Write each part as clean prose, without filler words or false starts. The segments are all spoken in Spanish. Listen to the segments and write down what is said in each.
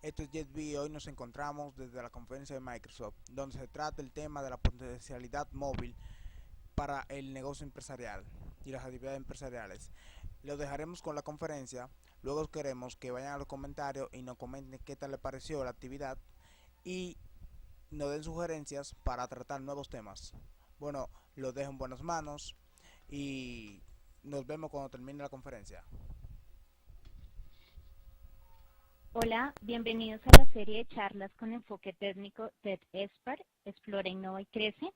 Esto es JetB. Hoy nos encontramos desde la conferencia de Microsoft, donde se trata el tema de la potencialidad móvil para el negocio empresarial y las actividades empresariales. Lo dejaremos con la conferencia, luego queremos que vayan a los comentarios y nos comenten qué tal les pareció la actividad y nos den sugerencias para tratar nuevos temas. Bueno, lo dejo en buenas manos y nos vemos cuando termine la conferencia. Hola, bienvenidos a la serie de charlas con enfoque técnico TED-ESPAR, Explora, Innova y Crece.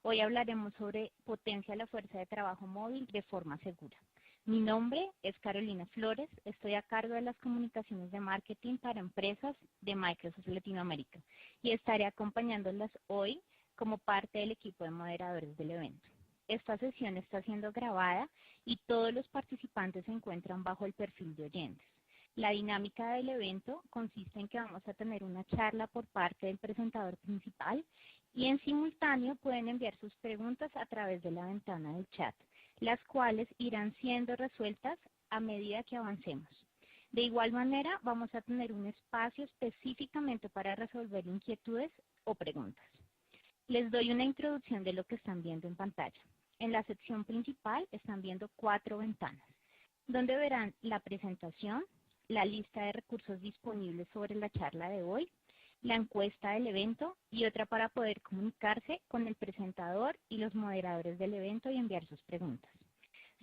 Hoy hablaremos sobre potencia la fuerza de trabajo móvil de forma segura. Mi nombre es Carolina Flores, estoy a cargo de las comunicaciones de marketing para empresas de Microsoft Latinoamérica y estaré acompañándolas hoy como parte del equipo de moderadores del evento. Esta sesión está siendo grabada y todos los participantes se encuentran bajo el perfil de oyentes. La dinámica del evento consiste en que vamos a tener una charla por parte del presentador principal y en simultáneo pueden enviar sus preguntas a través de la ventana del chat, las cuales irán siendo resueltas a medida que avancemos. De igual manera, vamos a tener un espacio específicamente para resolver inquietudes o preguntas. Les doy una introducción de lo que están viendo en pantalla. En la sección principal están viendo 4 ventanas, donde verán la presentación, la lista de recursos disponibles sobre la charla de hoy, la encuesta del evento y otra para poder comunicarse con el presentador y los moderadores del evento y enviar sus preguntas.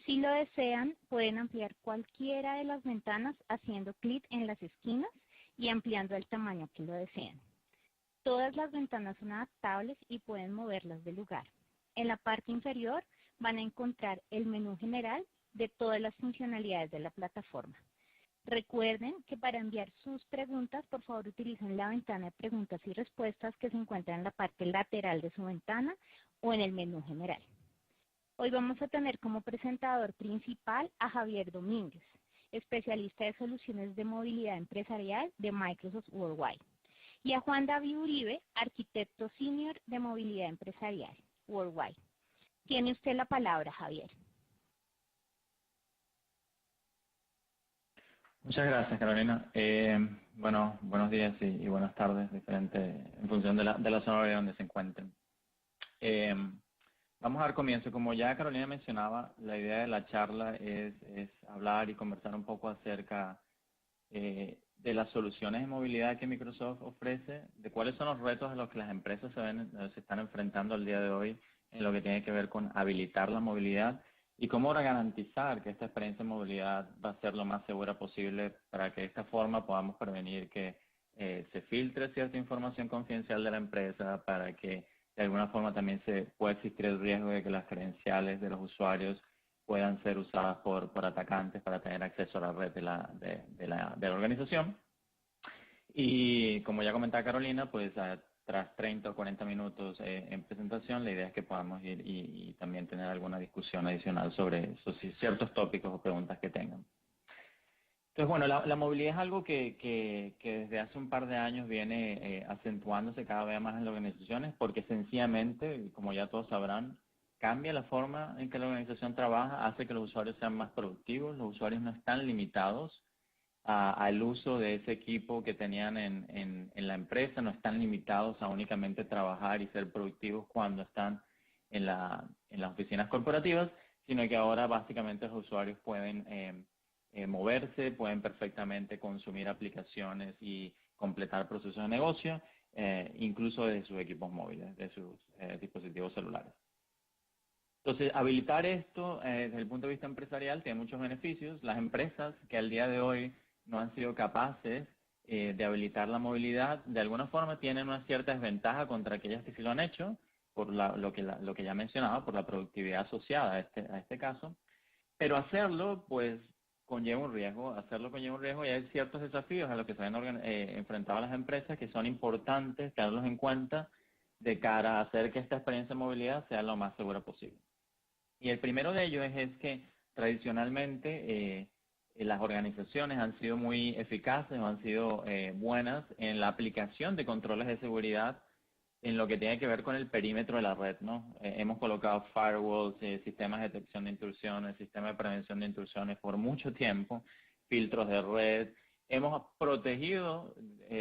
Si lo desean, pueden ampliar cualquiera de las ventanas haciendo clic en las esquinas y ampliando el tamaño que lo deseen. Todas las ventanas son adaptables y pueden moverlas de lugar. En la parte inferior van a encontrar el menú general de todas las funcionalidades de la plataforma. Recuerden que para enviar sus preguntas, por favor utilicen la ventana de preguntas y respuestas que se encuentra en la parte lateral de su ventana o en el menú general. Hoy vamos a tener como presentador principal a Javier Domínguez, especialista de soluciones de movilidad empresarial de Microsoft Worldwide, y a Juan David Uribe, arquitecto senior de movilidad empresarial Worldwide. Tiene usted la palabra, Javier. Muchas gracias, Carolina. Bueno, buenos días y buenas tardes, diferente en función de la zona horaria donde se encuentren. Vamos a dar comienzo. Como ya Carolina mencionaba, la idea de la charla es hablar y conversar un poco acerca de las soluciones de movilidad que Microsoft ofrece, de cuáles son los retos a los que las empresas se están enfrentando al día de hoy en lo que tiene que ver con habilitar la movilidad y cómo garantizar que esta experiencia de movilidad va a ser lo más segura posible para que de esta forma podamos prevenir que se filtre cierta información confidencial de la empresa, para que de alguna forma también se pueda existir el riesgo de que las credenciales de los usuarios puedan ser usadas por atacantes para tener acceso a la red de la organización. Y como ya comentaba Carolina, pues tras 30 o 40 minutos en presentación, la idea es que podamos ir y también tener alguna discusión adicional sobre ciertos tópicos o preguntas que tengan. Entonces, bueno, la movilidad es algo que desde hace un par de años viene acentuándose cada vez más en las organizaciones, porque sencillamente, como ya todos sabrán, cambia la forma en que la organización trabaja, hace que los usuarios sean más productivos, los usuarios no están limitados al uso de ese equipo que tenían en la empresa, no están limitados a únicamente trabajar y ser productivos cuando están en las oficinas corporativas, sino que ahora básicamente los usuarios pueden moverse, pueden perfectamente consumir aplicaciones y completar procesos de negocio, incluso desde sus equipos móviles, de sus dispositivos celulares. Entonces, habilitar esto desde el punto de vista empresarial tiene muchos beneficios. Las empresas que al día de hoy no han sido capaces de habilitar la movilidad, de alguna forma tienen una cierta desventaja contra aquellas que sí lo han hecho, por lo que ya mencionaba, por la productividad asociada a este caso. Pero hacerlo, pues, conlleva un riesgo. Hacerlo conlleva un riesgo y hay ciertos desafíos a los que se han enfrentado las empresas que son importantes tenerlos en cuenta de cara a hacer que esta experiencia de movilidad sea lo más segura posible. Y el primero de ellos es que tradicionalmente las organizaciones han sido muy eficaces o han sido buenas en la aplicación de controles de seguridad en lo que tiene que ver con el perímetro de la red, ¿no? Hemos colocado firewalls, sistemas de detección de intrusiones, sistemas de prevención de intrusiones por mucho tiempo, filtros de red, hemos protegido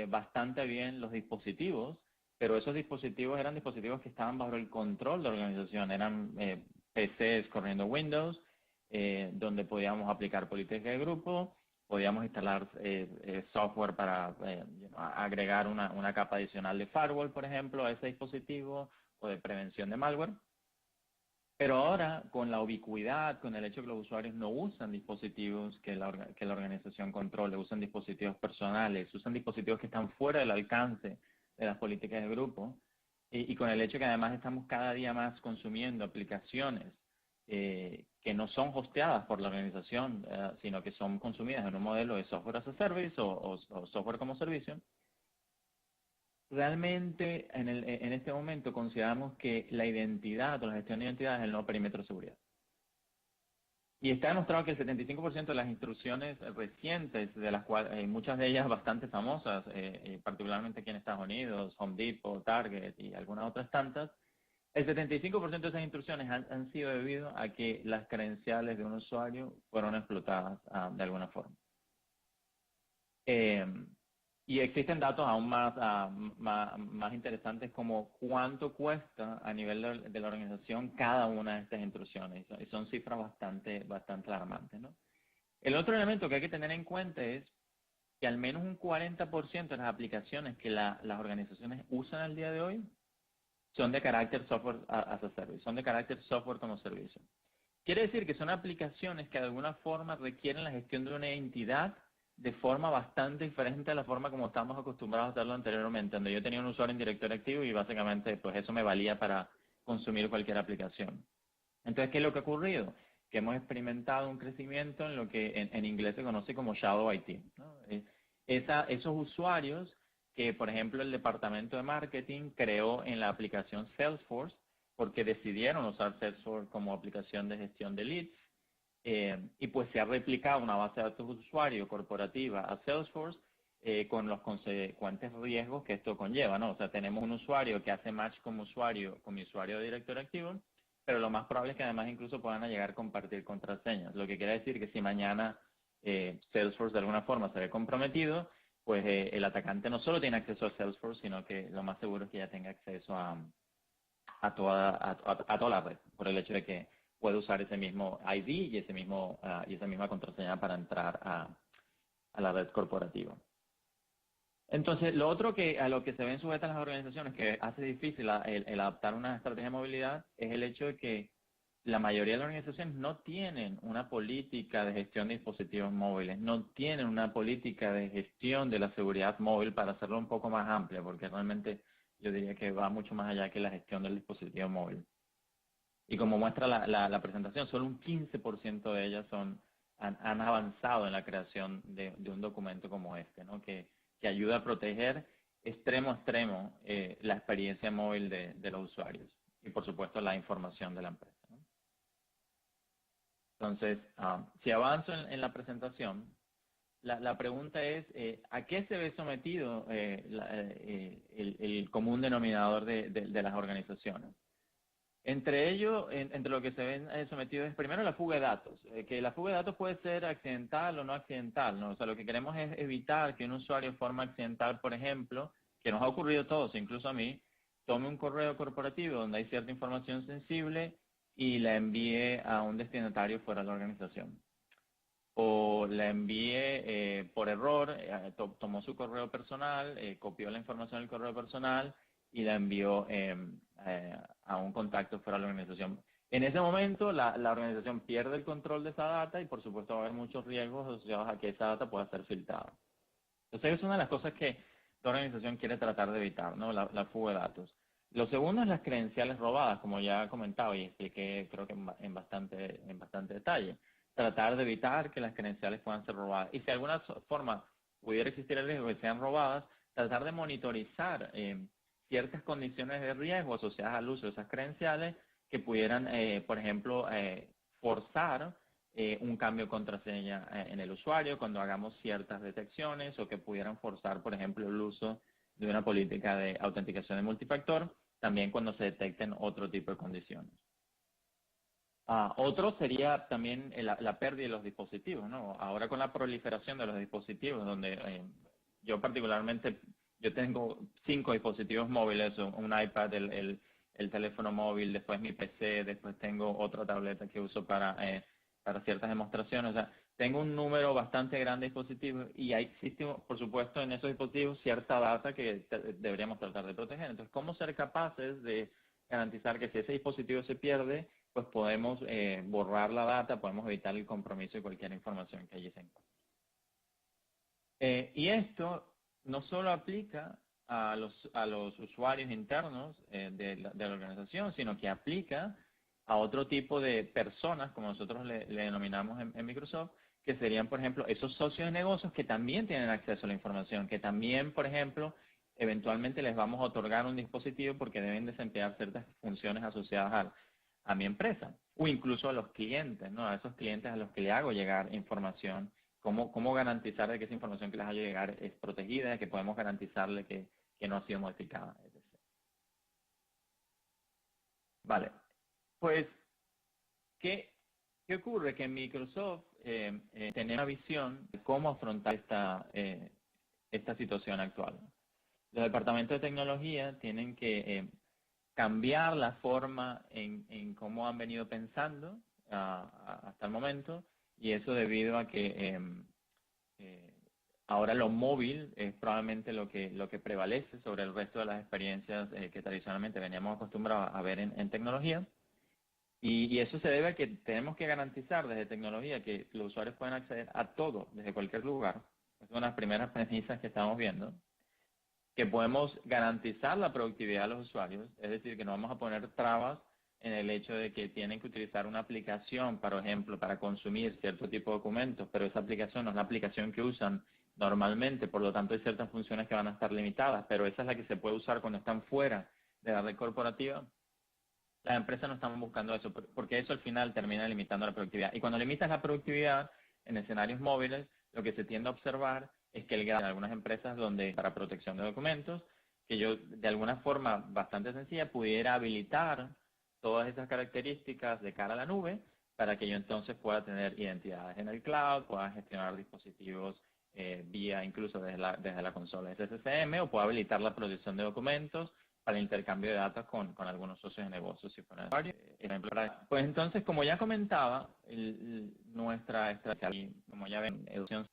bastante bien los dispositivos, pero esos dispositivos eran dispositivos que estaban bajo el control de la organización, eran PCs corriendo Windows, donde podíamos aplicar políticas de grupo, podíamos instalar software para agregar una capa adicional de firewall, por ejemplo, a ese dispositivo, o de prevención de malware. Pero ahora, con la ubicuidad, con el hecho que los usuarios no usan dispositivos que la organización controle, usan dispositivos personales, usan dispositivos que están fuera del alcance de las políticas de grupo, y con el hecho que además estamos cada día más consumiendo aplicaciones que no son hosteadas por la organización, sino que son consumidas en un modelo de software as a service o software como servicio. Realmente, en este momento consideramos que la identidad o la gestión de identidad es el nuevo perímetro de seguridad. Y está demostrado que el 75% de las instrucciones recientes, de las cuales muchas de ellas bastante famosas, particularmente aquí en Estados Unidos, Home Depot, Target y algunas otras tantas, el 75% de esas instrucciones han sido debido a que las credenciales de un usuario fueron explotadas de alguna forma. Y existen datos aún más interesantes, como cuánto cuesta a nivel de la organización cada una de estas instrucciones. Y son cifras bastante alarmantes, ¿no? El otro elemento que hay que tener en cuenta es que al menos un 40% de las aplicaciones que las organizaciones usan al día de hoy son de carácter software as a service, son de carácter software como servicio. Quiere decir que son aplicaciones que de alguna forma requieren la gestión de una entidad de forma bastante diferente a la forma como estamos acostumbrados a hacerlo anteriormente, donde yo tenía un usuario en directorio activo y básicamente pues eso me valía para consumir cualquier aplicación. Entonces, ¿qué es lo que ha ocurrido? Que hemos experimentado un crecimiento en lo que en inglés se conoce como Shadow IT, ¿no? Esos usuarios que, por ejemplo, el departamento de marketing creó en la aplicación Salesforce, porque decidieron usar Salesforce como aplicación de gestión de leads, y pues se ha replicado una base de datos de usuario corporativa a Salesforce con los consecuentes riesgos que esto conlleva, ¿no? O sea, tenemos un usuario que hace match con mi usuario de directorio activo, pero lo más probable es que además incluso puedan llegar a compartir contraseñas, lo que quiere decir que si mañana Salesforce de alguna forma se ve comprometido, pues el atacante no solo tiene acceso a Salesforce, sino que lo más seguro es que ya tenga acceso a toda la red, por el hecho de que puede usar ese mismo ID y esa misma contraseña para entrar a la red corporativa. Entonces, lo otro a lo que se ven sujetas las organizaciones, que hace difícil el adaptar una estrategia de movilidad, es el hecho de que la mayoría de las organizaciones no tienen una política de gestión de dispositivos móviles, no tienen una política de gestión de la seguridad móvil, para hacerlo un poco más amplia, porque realmente yo diría que va mucho más allá que la gestión del dispositivo móvil. Y como muestra la presentación, solo un 15% de ellas han avanzado en la creación de un documento como este, ¿no? Que ayuda a proteger extremo a extremo la experiencia móvil de los usuarios y, por supuesto, la información de la empresa, ¿no? Entonces, si avanzo en la presentación, la pregunta es, ¿a qué se ve sometido el común denominador de las organizaciones? Entre ello, entre lo que se ven sometidos es primero la fuga de datos, que la fuga de datos puede ser accidental o no accidental, ¿no? O sea, lo que queremos es evitar que un usuario de forma accidental, por ejemplo, que nos ha ocurrido a todos, incluso a mí, tome un correo corporativo donde hay cierta información sensible y la envíe a un destinatario fuera de la organización. O la envíe por error, tomó su correo personal, copió la información del correo personal y la envió a un contacto fuera de la organización. En ese momento, la organización pierde el control de esa data y, por supuesto, va a haber muchos riesgos asociados a que esa data pueda ser filtrada. Entonces, es una de las cosas que la organización quiere tratar de evitar, ¿no? La fuga de datos. Lo segundo es las credenciales robadas, como ya comentaba y expliqué, creo que en bastante detalle. Tratar de evitar que las credenciales puedan ser robadas. Y si de alguna forma pudiera existir el riesgo de que sean robadas, tratar de monitorizar ciertas condiciones de riesgo asociadas al uso de esas credenciales que pudieran, por ejemplo, forzar un cambio de contraseña en el usuario cuando hagamos ciertas detecciones, o que pudieran forzar, por ejemplo, el uso de una política de autenticación de multifactor, también cuando se detecten otro tipo de condiciones. Otro sería también la pérdida de los dispositivos, ¿no? Ahora con la proliferación de los dispositivos, donde yo particularmente, yo tengo 5 dispositivos móviles, un iPad, el teléfono móvil, después mi PC, después tengo otra tableta que uso para ciertas demostraciones. O sea, tengo un número bastante grande de dispositivos y existe, por supuesto, en esos dispositivos cierta data que deberíamos tratar de proteger. Entonces, ¿cómo ser capaces de garantizar que si ese dispositivo se pierde, pues podemos borrar la data, podemos evitar el compromiso de cualquier información que allí se encuentre? Y esto no solo aplica a los usuarios internos de la organización, sino que aplica a otro tipo de personas, como nosotros le denominamos en Microsoft, que serían, por ejemplo, esos socios de negocios que también tienen acceso a la información, que también, por ejemplo, eventualmente les vamos a otorgar un dispositivo porque deben desempeñar ciertas funciones asociadas a mi empresa, o incluso a los clientes, ¿no? A esos clientes a los que le hago llegar información. ¿Cómo garantizar de que esa información que les haga llegar es protegida, que podemos garantizarle que no ha sido modificada, etc. Vale, pues, ¿qué ocurre? Que en Microsoft tiene una visión de cómo afrontar esta situación actual. Los departamentos de tecnología tienen que cambiar la forma en cómo han venido pensando hasta el momento, y eso debido a que ahora lo móvil es probablemente lo que prevalece sobre el resto de las experiencias que tradicionalmente veníamos acostumbrados a ver en tecnología. Y eso se debe a que tenemos que garantizar desde tecnología que los usuarios pueden acceder a todo desde cualquier lugar. Es una de las primeras premisas que estamos viendo. Que podemos garantizar la productividad de los usuarios, es decir, que no vamos a poner trabas en el hecho de que tienen que utilizar una aplicación, por ejemplo, para consumir cierto tipo de documentos, pero esa aplicación no es la aplicación que usan normalmente, por lo tanto hay ciertas funciones que van a estar limitadas, pero esa es la que se puede usar cuando están fuera de la red corporativa. Las empresas no están buscando eso, porque eso al final termina limitando la productividad. Y cuando limitas la productividad en escenarios móviles, lo que se tiende a observar es que el grado en algunas empresas donde para protección de documentos, que yo de alguna forma bastante sencilla pudiera habilitar todas esas características de cara a la nube para que yo entonces pueda tener identidades en el cloud, pueda gestionar dispositivos vía incluso desde la consola SSM, o pueda habilitar la protección de documentos para el intercambio de datos con algunos socios de negocios, si fuera necesario. Pues entonces, como ya comentaba, nuestra estrategia, como ya ven, educación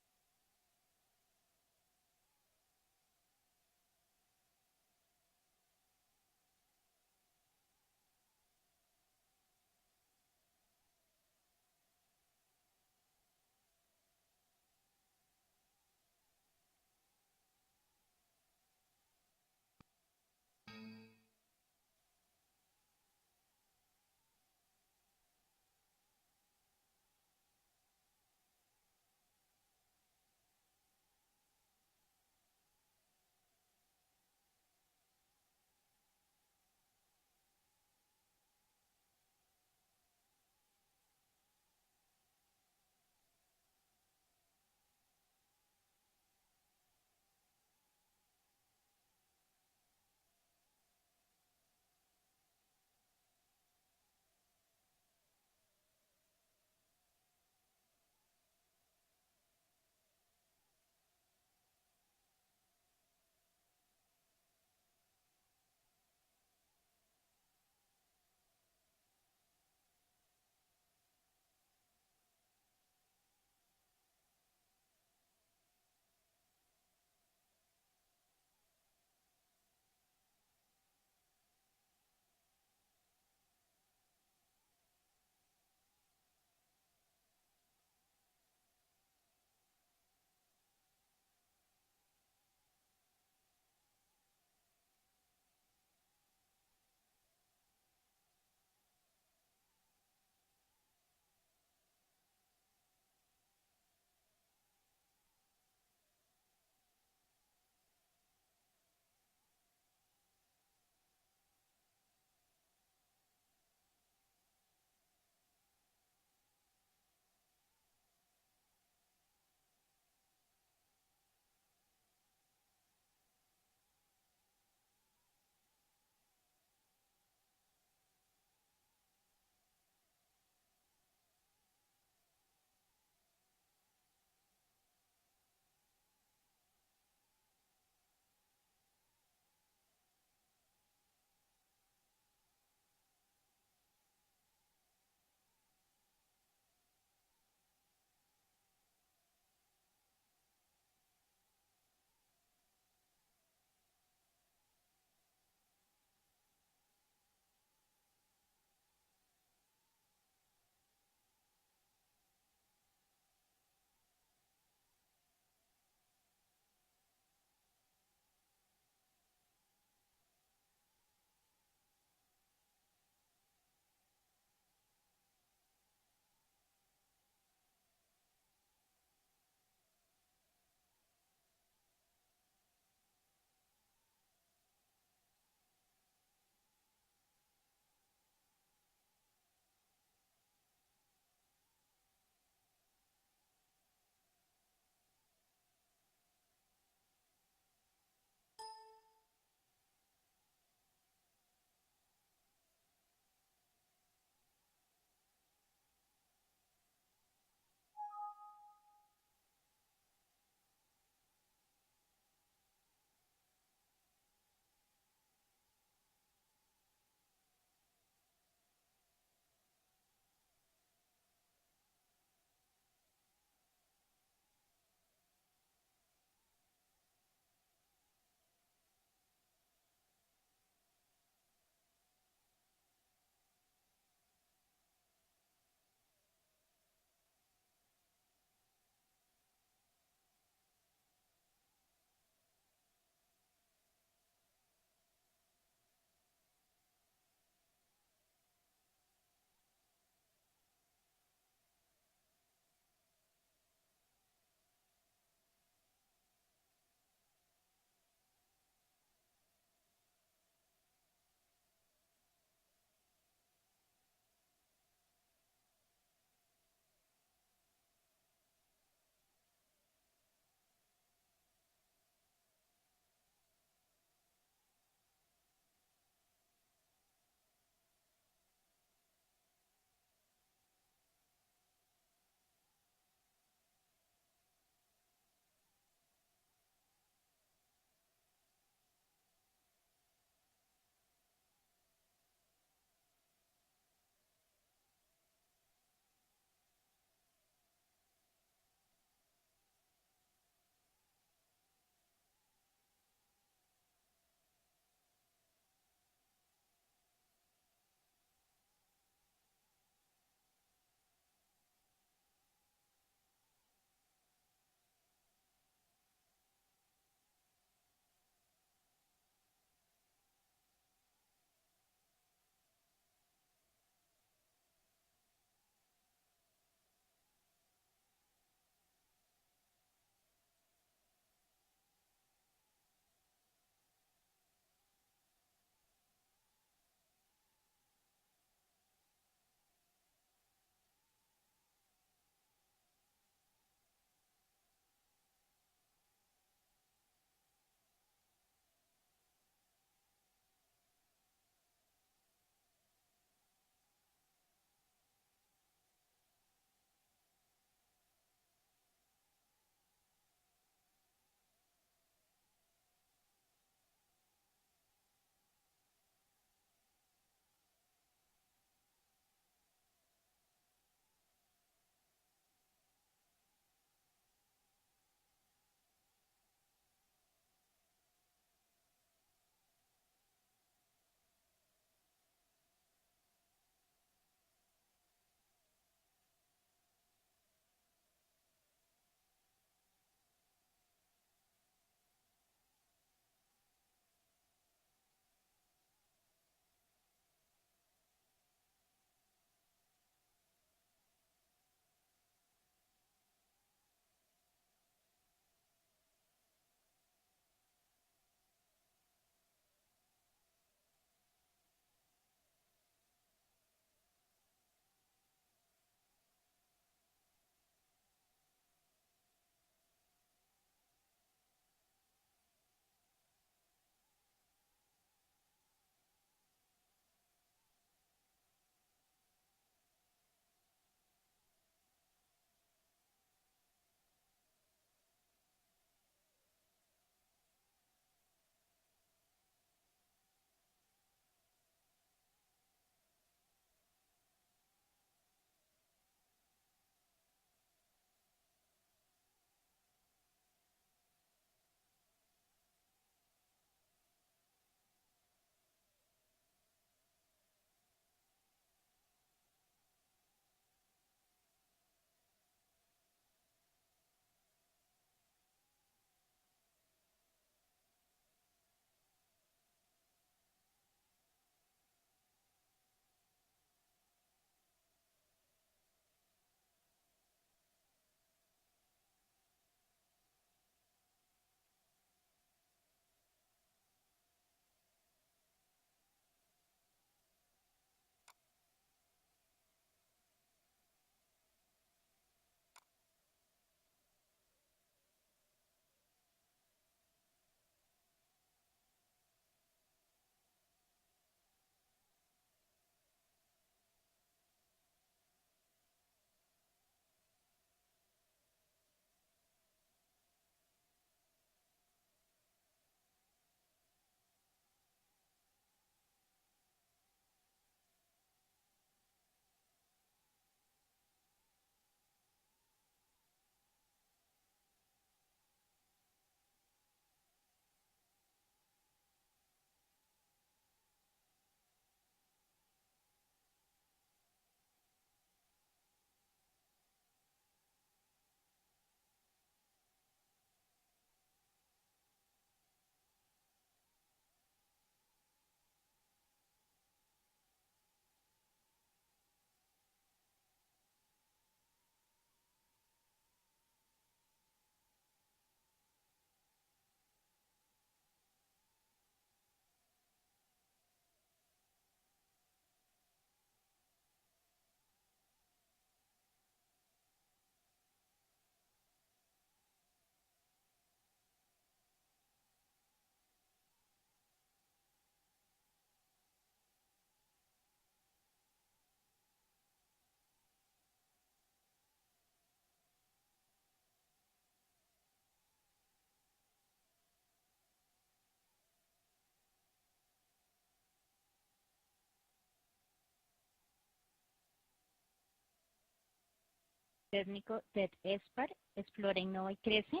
técnico TED ESPAR, Explora, Innova y Crece.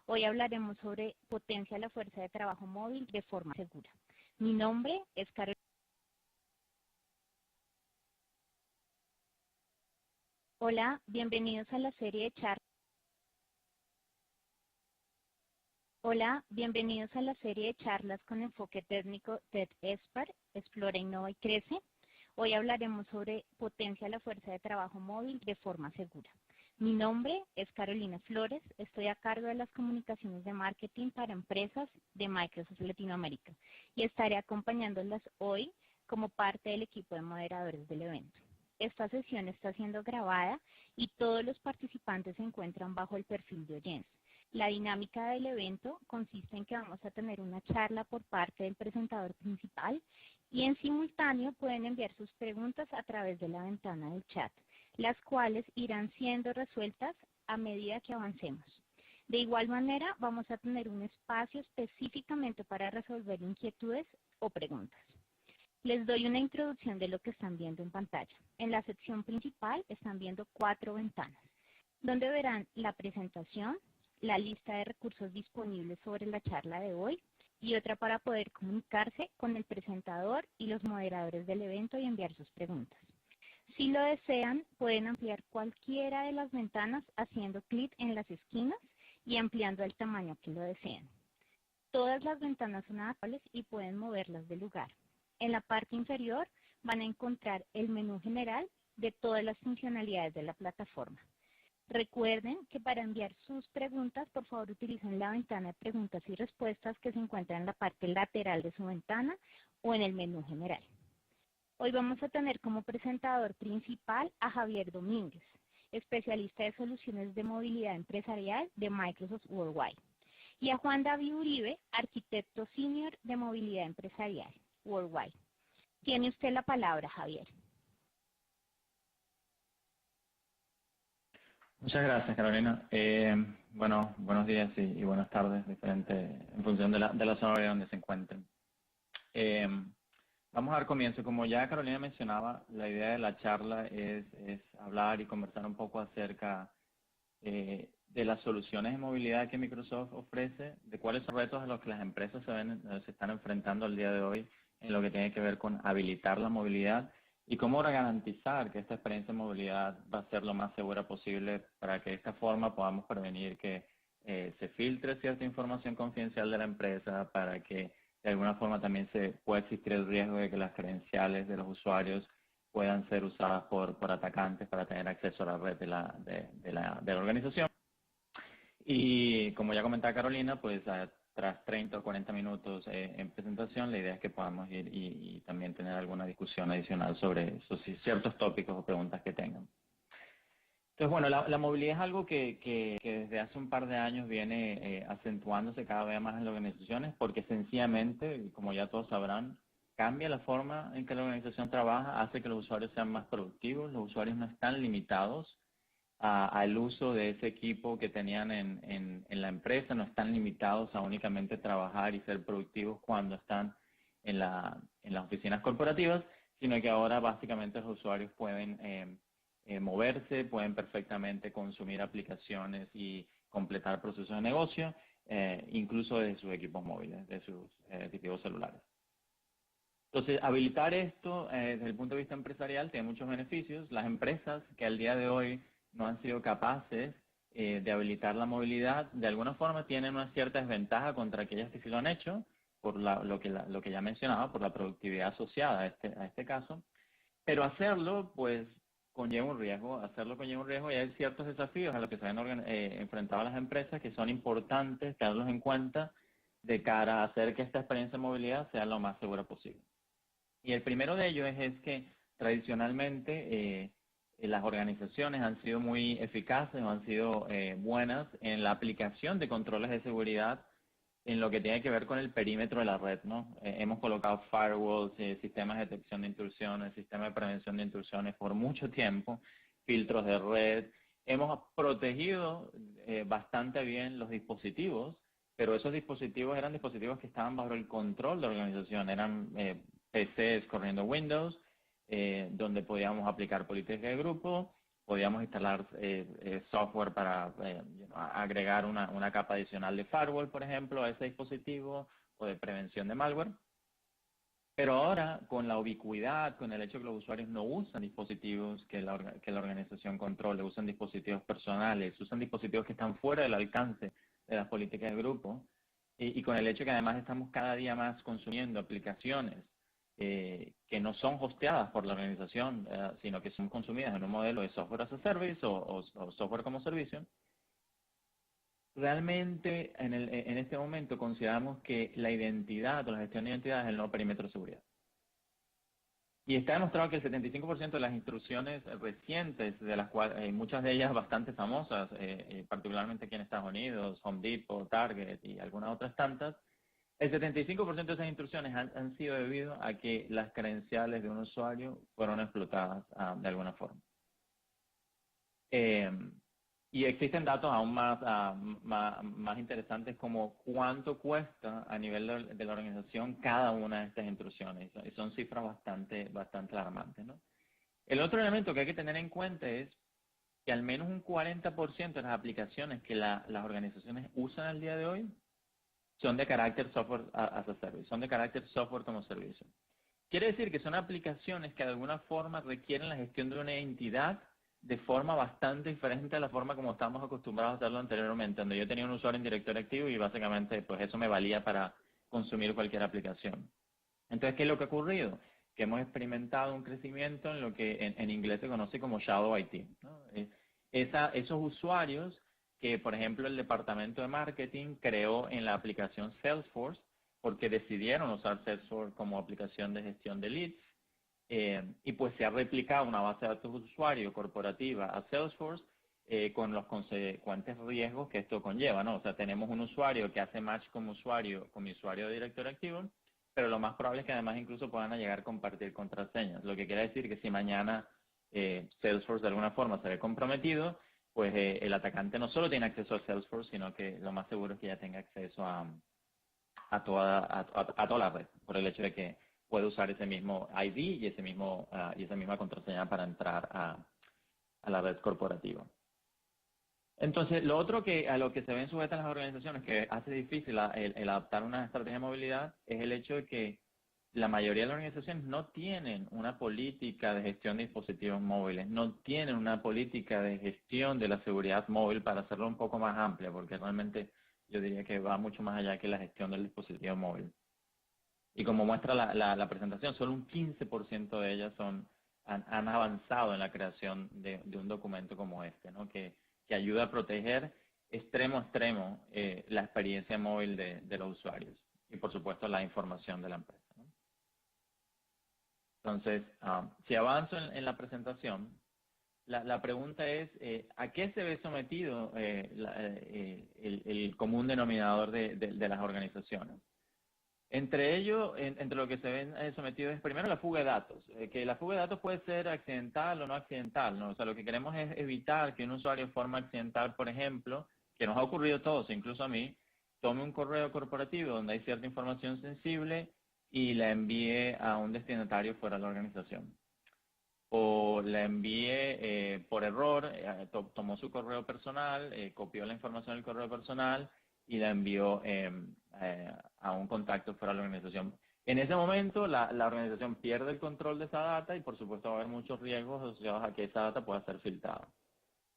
Hoy hablaremos sobre potencia la fuerza de trabajo móvil de forma segura. Mi nombre es Carolina. Hola, bienvenidos a la serie de charlas. Hola, bienvenidos a la serie de charlas con enfoque técnico TED ESPAR, Explora, Innova y Crece. Hoy hablaremos sobre potencia la fuerza de trabajo móvil de forma segura. Mi nombre es Carolina Flores, estoy a cargo de las comunicaciones de marketing para empresas de Microsoft Latinoamérica y estaré acompañándolas hoy como parte del equipo de moderadores del evento. Esta sesión está siendo grabada y todos los participantes se encuentran bajo el perfil de oyentes. La dinámica del evento consiste en que vamos a tener una charla por parte del presentador principal y en simultáneo pueden enviar sus preguntas a través de la ventana del chat, las cuales irán siendo resueltas a medida que avancemos. De igual manera, vamos a tener un espacio específicamente para resolver inquietudes o preguntas. Les doy una introducción de lo que están viendo en pantalla. En la sección principal están viendo 4 ventanas, donde verán la presentación, la lista de recursos disponibles sobre la charla de hoy y otra para poder comunicarse con el presentador y los moderadores del evento y enviar sus preguntas. Si lo desean, pueden ampliar cualquiera de las ventanas haciendo clic en las esquinas y ampliando el tamaño que lo deseen. Todas las ventanas son adaptables y pueden moverlas de lugar. En la parte inferior van a encontrar el menú general de todas las funcionalidades de la plataforma. Recuerden que para enviar sus preguntas, por favor utilicen la ventana de preguntas y respuestas que se encuentra en la parte lateral de su ventana o en el menú general. Hoy vamos a tener como presentador principal a Javier Domínguez, especialista de soluciones de movilidad empresarial de Microsoft Worldwide, y a Juan David Uribe, arquitecto senior de movilidad empresarial Worldwide. Tiene usted la palabra, Javier. Muchas gracias, Carolina. Bueno, buenos días y buenas tardes, en función de la zona donde se encuentren. Vamos a dar comienzo. Como ya Carolina mencionaba, la idea de la charla es hablar y conversar un poco acerca de las soluciones de movilidad que Microsoft ofrece, de cuáles son los retos a los que las empresas se están enfrentando al día de hoy en lo que tiene que ver con habilitar la movilidad y cómo garantizar que esta experiencia de movilidad va a ser lo más segura posible para que de esta forma podamos prevenir que se filtre cierta información confidencial de la empresa, para que de alguna forma también se pueda existir el riesgo de que las credenciales de los usuarios puedan ser usadas por atacantes para tener acceso a la red de la organización. Y como ya comentaba Carolina, pues tras 30 o 40 minutos en presentación, la idea es que podamos ir y también tener alguna discusión adicional sobre ciertos tópicos o preguntas que tengan. Entonces, bueno, la movilidad es algo que desde hace un par de años viene acentuándose cada vez más en las organizaciones, porque sencillamente, como ya todos sabrán, cambia la forma en que la organización trabaja, hace que los usuarios sean más productivos, los usuarios no están limitados al uso de ese equipo que tenían en la empresa, no están limitados a únicamente trabajar y ser productivos cuando están en las oficinas corporativas, sino que ahora básicamente los usuarios pueden moverse, pueden perfectamente consumir aplicaciones y completar procesos de negocio, incluso de sus equipos móviles, de sus dispositivos celulares. Entonces, habilitar esto desde el punto de vista empresarial tiene muchos beneficios. Las empresas que al día de hoy no han sido capaces de habilitar la movilidad, de alguna forma tienen una cierta desventaja contra aquellas que sí lo han hecho, por lo que ya mencionaba, por la productividad asociada a este caso. Pero hacerlo, pues, conlleva un riesgo, y hay ciertos desafíos a los que se han enfrentado las empresas que son importantes tenerlos en cuenta de cara a hacer que esta experiencia de movilidad sea lo más segura posible. Y el primero de ellos es que tradicionalmente las organizaciones han sido muy eficaces o han sido buenas en la aplicación de controles de seguridad en lo que tiene que ver con el perímetro de la red, ¿no? Hemos colocado firewalls, sistemas de detección de intrusiones, sistemas de prevención de intrusiones por mucho tiempo, filtros de red. Hemos protegido bastante bien los dispositivos, pero esos dispositivos eran dispositivos que estaban bajo el control de la organización. Eran PCs corriendo Windows, donde podíamos aplicar políticas de grupo, podíamos instalar software para agregar una capa adicional de firewall, por ejemplo, a ese dispositivo, o de prevención de malware. Pero ahora, con la ubicuidad, con el hecho que los usuarios no usan dispositivos que la organización controle, usan dispositivos personales, usan dispositivos que están fuera del alcance de las políticas de grupo, y con el hecho que además estamos cada día más consumiendo aplicaciones que no son hosteadas por la organización, sino que son consumidas en un modelo de software as a service o software como servicio, realmente en este momento consideramos que la identidad o la gestión de identidad es el nuevo perímetro de seguridad. Y está demostrado que el 75% de las instrucciones recientes, de las cuales muchas de ellas bastante famosas, particularmente aquí en Estados Unidos, Home Depot, Target y algunas otras tantas, el 75% de esas instrucciones han sido debido a que las credenciales de un usuario fueron explotadas de alguna forma. Y existen datos aún más interesantes, como cuánto cuesta a nivel de la organización cada una de estas intrusiones. Y son cifras bastante alarmantes, ¿no? El otro elemento que hay que tener en cuenta es que al menos un 40% de las aplicaciones que las organizaciones usan al día de hoy son de carácter software as a service, son de carácter software como servicio. Quiere decir que son aplicaciones que de alguna forma requieren la gestión de una entidad de forma bastante diferente a la forma como estábamos acostumbrados a hacerlo anteriormente, donde yo tenía un usuario en directorio activo y básicamente pues eso me valía para consumir cualquier aplicación. Entonces, ¿qué es lo que ha ocurrido? Que hemos experimentado un crecimiento en lo que en inglés se conoce como Shadow IT, ¿no? Esos usuarios que, por ejemplo, el departamento de marketing creó en la aplicación Salesforce, porque decidieron usar Salesforce como aplicación de gestión de leads, y pues se ha replicado una base de datos de usuario corporativa a Salesforce con los consecuentes riesgos que esto conlleva, ¿no? O sea, tenemos un usuario que hace match con mi usuario de directorio activo, pero lo más probable es que además incluso puedan llegar a compartir contraseñas, lo que quiere decir que si mañana Salesforce de alguna forma se ve comprometido, pues el atacante no solo tiene acceso a Salesforce, sino que lo más seguro es que ya tenga acceso a toda la red, por el hecho de que puede usar ese mismo ID y esa misma contraseña para entrar a la red corporativa. Entonces, lo otro a lo que se ven sujetas las organizaciones que hace difícil el adaptar una estrategia de movilidad es el hecho de que la mayoría de las organizaciones no tienen una política de gestión de dispositivos móviles, no tienen una política de gestión de la seguridad móvil, para hacerlo un poco más amplia, porque realmente yo diría que va mucho más allá que la gestión del dispositivo móvil. Y como muestra la presentación, solo un 15% de ellas han avanzado en la creación de un documento como este, ¿no? que ayuda a proteger extremo a extremo la experiencia móvil de los usuarios y, por supuesto, la información de la empresa, ¿no? Entonces, si avanzo en la presentación, la pregunta es, ¿a qué se ve sometido el común denominador de las organizaciones? Entre ello, entre lo que se ven sometidos es primero la fuga de datos, que la fuga de datos puede ser accidental o no accidental, ¿no? O sea, lo que queremos es evitar que un usuario de forma accidental, por ejemplo, que nos ha ocurrido a todos, incluso a mí, tome un correo corporativo donde hay cierta información sensible y la envíe a un destinatario fuera de la organización. O la envíe por error, tomó su correo personal, copió la información del correo personal y la envió a un contacto fuera de la organización. En ese momento, la organización pierde el control de esa data y, por supuesto, va a haber muchos riesgos asociados a que esa data pueda ser filtrada.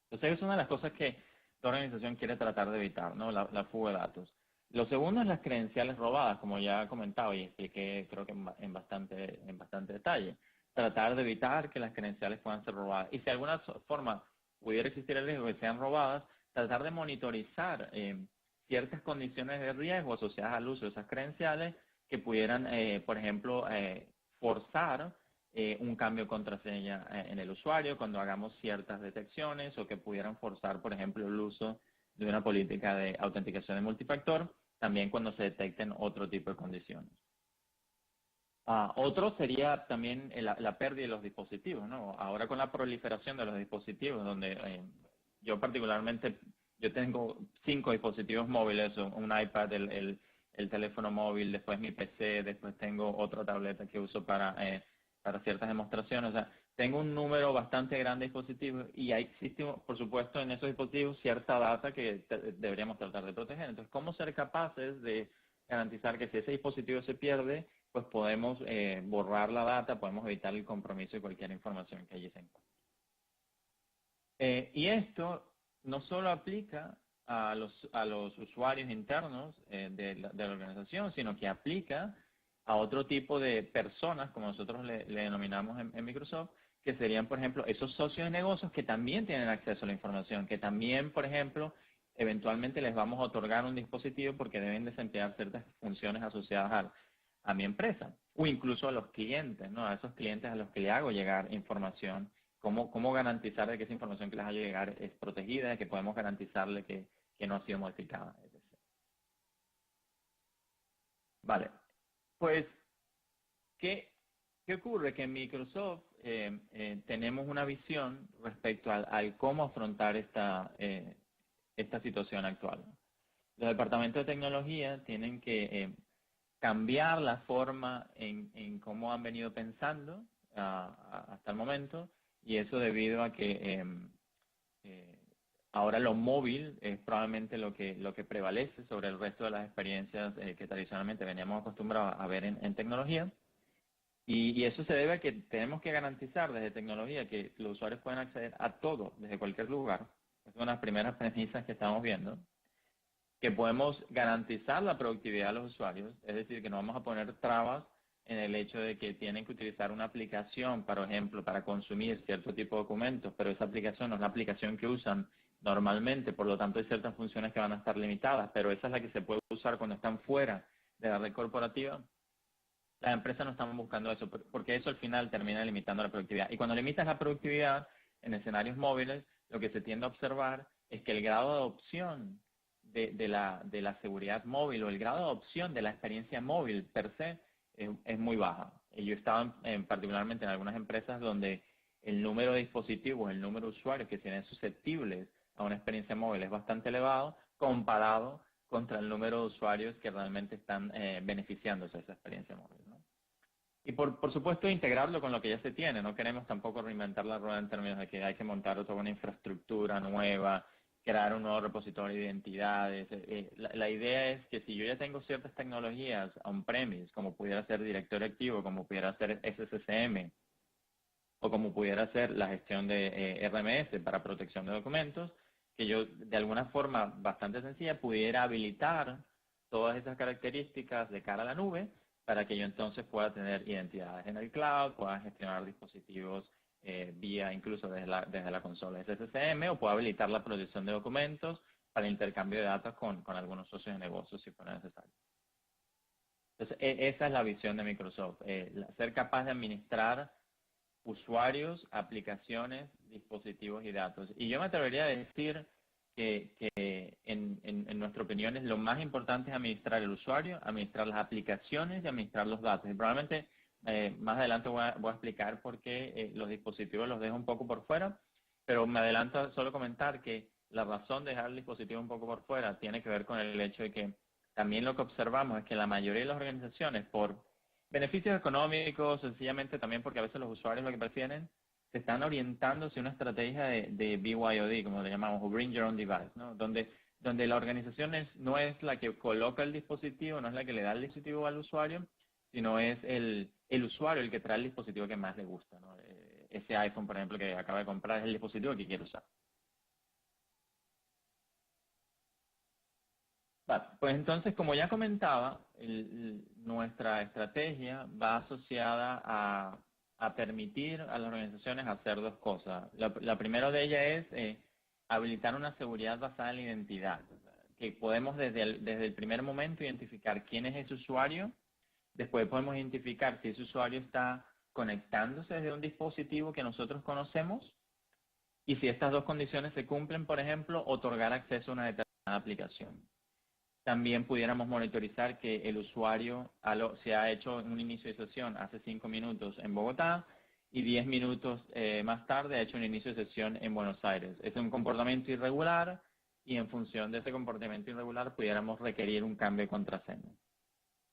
Entonces, es una de las cosas que la organización quiere tratar de evitar, ¿no? La fuga de datos. Lo segundo es las credenciales robadas, como ya he comentado y expliqué, creo que en bastante detalle. Tratar de evitar que las credenciales puedan ser robadas. Y si de alguna forma pudiera existir el riesgo de que sean robadas, tratar de monitorizar ciertas condiciones de riesgo asociadas al uso de esas credenciales que pudieran, por ejemplo, forzar un cambio de contraseña en el usuario cuando hagamos ciertas detecciones, o que pudieran forzar, por ejemplo, el uso de una política de autenticación de multifactor, también cuando se detecten otro tipo de condiciones. Otro sería también la pérdida de los dispositivos, ¿no? Ahora, con la proliferación de los dispositivos, donde yo particularmente, yo tengo 5 dispositivos móviles, un iPad, el teléfono móvil, después mi PC, después tengo otra tableta que uso para ciertas demostraciones. O sea, tengo un número bastante grande de dispositivos y existe, por supuesto, en esos dispositivos cierta data que deberíamos tratar de proteger. Entonces, ¿cómo ser capaces de garantizar que si ese dispositivo se pierde, pues podemos borrar la data, podemos evitar el compromiso de cualquier información que allí se encuentre? Y esto no solo aplica a los usuarios internos de la organización, sino que aplica a otro tipo de personas, como nosotros le denominamos en Microsoft, que serían, por ejemplo, esos socios de negocios que también tienen acceso a la información, que también, por ejemplo, eventualmente les vamos a otorgar un dispositivo porque deben desempeñar ciertas funciones asociadas a mi empresa, o incluso a los clientes, ¿no? A esos clientes a los que le hago llegar información. ¿Cómo garantizar de que esa información que les haga llegar es protegida, que podemos garantizarle que no ha sido modificada, etc. Vale, pues, ¿qué ocurre? Que en Microsoft tenemos una visión respecto al cómo afrontar esta situación actual. Los departamentos de tecnología tienen que cambiar la forma en cómo han venido pensando hasta el momento, y eso debido a que ahora lo móvil es probablemente lo que prevalece sobre el resto de las experiencias que tradicionalmente veníamos acostumbrados a ver en tecnología. Y eso se debe a que tenemos que garantizar desde tecnología que los usuarios pueden acceder a todo desde cualquier lugar. Es una de las primeras premisas que estamos viendo. Que podemos garantizar la productividad de los usuarios, es decir, que no vamos a poner trabas en el hecho de que tienen que utilizar una aplicación, por ejemplo, para consumir cierto tipo de documentos, pero esa aplicación no es la aplicación que usan normalmente, por lo tanto hay ciertas funciones que van a estar limitadas, pero esa es la que se puede usar cuando están fuera de la red corporativa. Las empresas no están buscando eso, porque eso al final termina limitando la productividad. Y cuando limitas la productividad en escenarios móviles, lo que se tiende a observar es que el grado de adopción de la seguridad móvil o el grado de adopción de la experiencia móvil per se es muy baja. Y yo he estado particularmente en algunas empresas donde el número de dispositivos, el número de usuarios que tienen susceptibles a una experiencia móvil es bastante elevado comparado contra el número de usuarios que realmente están beneficiándose de esa experiencia móvil, ¿no? Y por supuesto integrarlo con lo que ya se tiene. No queremos tampoco reinventar la rueda en términos de que hay que montar toda una infraestructura nueva, crear un nuevo repositorio de identidades. La idea es que si yo ya tengo ciertas tecnologías on-premise, como pudiera ser directorio activo, como pudiera ser SSCM, o como pudiera ser la gestión de RMS para protección de documentos, que yo de alguna forma bastante sencilla pudiera habilitar todas esas características de cara a la nube para que yo entonces pueda tener identidades en el cloud, pueda gestionar dispositivos vía incluso desde la consola SSCM, o pueda habilitar la protección de documentos para el intercambio de datos con algunos socios de negocios si fuera necesario. Entonces, esa es la visión de Microsoft, ser capaz de administrar usuarios, aplicaciones, dispositivos y datos. Y yo me atrevería a decir que en nuestra opinión es lo más importante es administrar el usuario, administrar las aplicaciones y administrar los datos. Y probablemente más adelante voy a explicar por qué los dispositivos los dejo un poco por fuera, pero me adelanto a solo comentar que la razón de dejar el dispositivo un poco por fuera tiene que ver con el hecho de que también lo que observamos es que la mayoría de las organizaciones, por beneficios económicos, sencillamente también porque a veces los usuarios lo que prefieren, se están orientando hacia una estrategia de BYOD, como le llamamos, o Bring Your Own Device, ¿no? Donde la organización no es la que coloca el dispositivo, no es la que le da el dispositivo al usuario, sino es el usuario el que trae el dispositivo que más le gusta, ¿no? Ese iPhone, por ejemplo, que acaba de comprar es el dispositivo que quiere usar. Vale, pues entonces, como ya comentaba, nuestra estrategia va asociada a permitir a las organizaciones hacer dos cosas. La primera de ellas es habilitar una seguridad basada en la identidad, que podemos desde el primer momento identificar quién es ese usuario, después podemos identificar si ese usuario está conectándose desde un dispositivo que nosotros conocemos, y si estas dos condiciones se cumplen, por ejemplo, otorgar acceso a una determinada aplicación. También pudiéramos monitorizar que el usuario se ha hecho un inicio de sesión hace 5 minutos en Bogotá y 10 minutos más tarde ha hecho un inicio de sesión en Buenos Aires. Es un comportamiento irregular y en función de ese comportamiento irregular pudiéramos requerir un cambio de contraseña.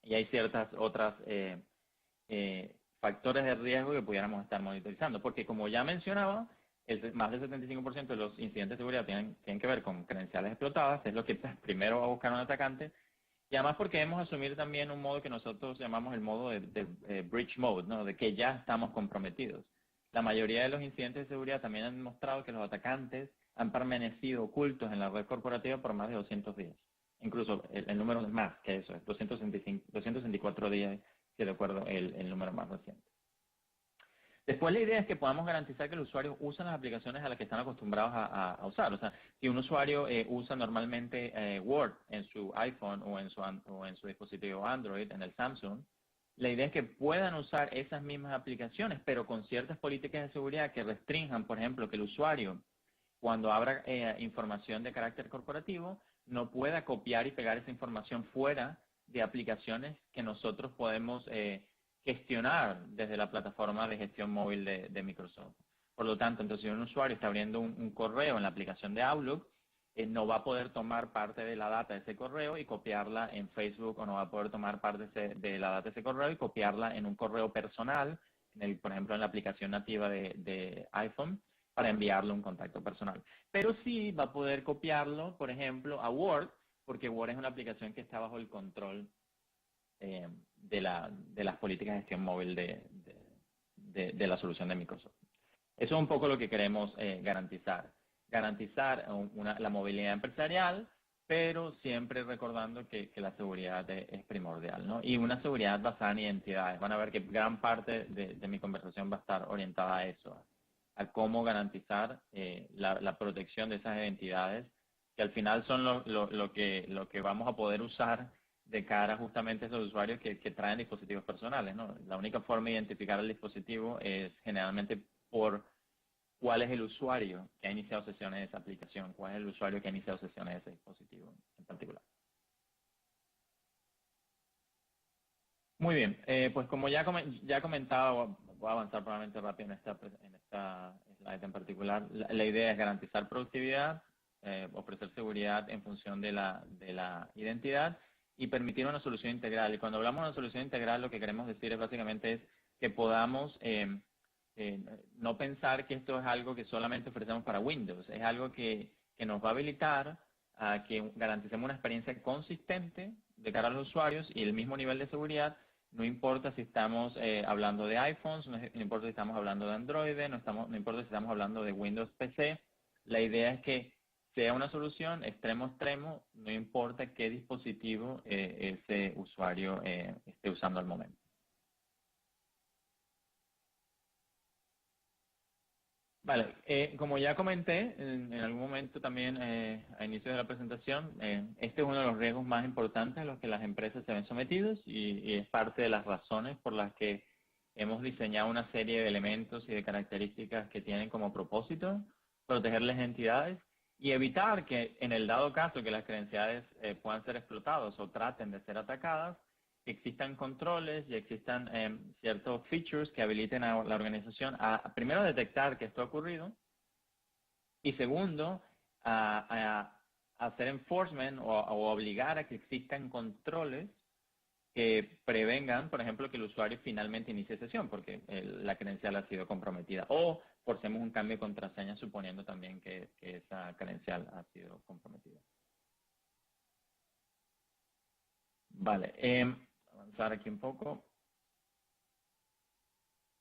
Y hay ciertas otras factores de riesgo que pudiéramos estar monitorizando. Porque como ya mencionaba, más del 75% de los incidentes de seguridad tienen que ver con credenciales explotadas, es lo que primero va a buscar un atacante. Y además porque debemos asumir también un modo que nosotros llamamos el modo de breach mode, ¿no? De que ya estamos comprometidos. La mayoría de los incidentes de seguridad también han demostrado que los atacantes han permanecido ocultos en la red corporativa por más de 200 días. Incluso el número es más que eso, es 264 días, si recuerdo el número más reciente. Después la idea es que podamos garantizar que los usuarios usen las aplicaciones a las que están acostumbrados a usar. O sea, si un usuario usa normalmente Word en su iPhone o en su dispositivo Android, en el Samsung, la idea es que puedan usar esas mismas aplicaciones, pero con ciertas políticas de seguridad que restrinjan, por ejemplo, que el usuario, cuando abra información de carácter corporativo, no pueda copiar y pegar esa información fuera de aplicaciones que nosotros podemos gestionar desde la plataforma de gestión móvil de Microsoft. Por lo tanto, entonces, si un usuario está abriendo un correo en la aplicación de Outlook, no va a poder tomar parte de la data de ese correo y copiarla en Facebook, o no va a poder tomar parte de la data de ese correo y copiarla en un correo personal, por ejemplo, en la aplicación nativa de iPhone, para enviarle un contacto personal. Pero sí va a poder copiarlo, por ejemplo, a Word, porque Word es una aplicación que está bajo el control de las políticas de gestión móvil de la solución de Microsoft. Eso es un poco lo que queremos garantizar. Garantizar la movilidad empresarial, pero siempre recordando que la seguridad es primordial, ¿no? Y una seguridad basada en identidades. Van a ver que gran parte de mi conversación va a estar orientada a eso, a cómo garantizar la protección de esas identidades, que al final son lo que vamos a poder usar de cara justamente a esos usuarios que traen dispositivos personales, ¿no? La única forma de identificar el dispositivo es generalmente por cuál es el usuario que ha iniciado sesiones de esa aplicación, cuál es el usuario que ha iniciado sesiones de ese dispositivo en particular. Muy bien, pues como ya comentaba, voy a avanzar probablemente rápido en esta slide en particular. La idea es garantizar productividad, ofrecer seguridad en función de la identidad y permitir una solución integral. Y cuando hablamos de una solución integral, lo que queremos decir es básicamente que podamos no pensar que esto es algo que solamente ofrecemos para Windows. Es algo que nos va a habilitar a que garanticemos una experiencia consistente de cara a los usuarios y el mismo nivel de seguridad. No importa si estamos hablando de iPhones, no importa si estamos hablando de Android, no importa si estamos hablando de Windows PC. La idea es que sea una solución extremo a extremo, no importa qué dispositivo ese usuario esté usando al momento. Vale, como ya comenté en algún momento también a inicio de la presentación, este es uno de los riesgos más importantes a los que las empresas se ven sometidos y es parte de las razones por las que hemos diseñado una serie de elementos y de características que tienen como propósito proteger las entidades y evitar que en el dado caso que las credenciales puedan ser explotadas o traten de ser atacadas, existan controles y existan ciertos features que habiliten a la organización a primero detectar que esto ha ocurrido y segundo a hacer enforcement o obligar a que existan controles que prevengan, por ejemplo, que el usuario finalmente inicie sesión porque la credencial ha sido comprometida o forcemos un cambio de contraseña suponiendo también que esa credencial ha sido comprometida. Vale, avanzar aquí un poco.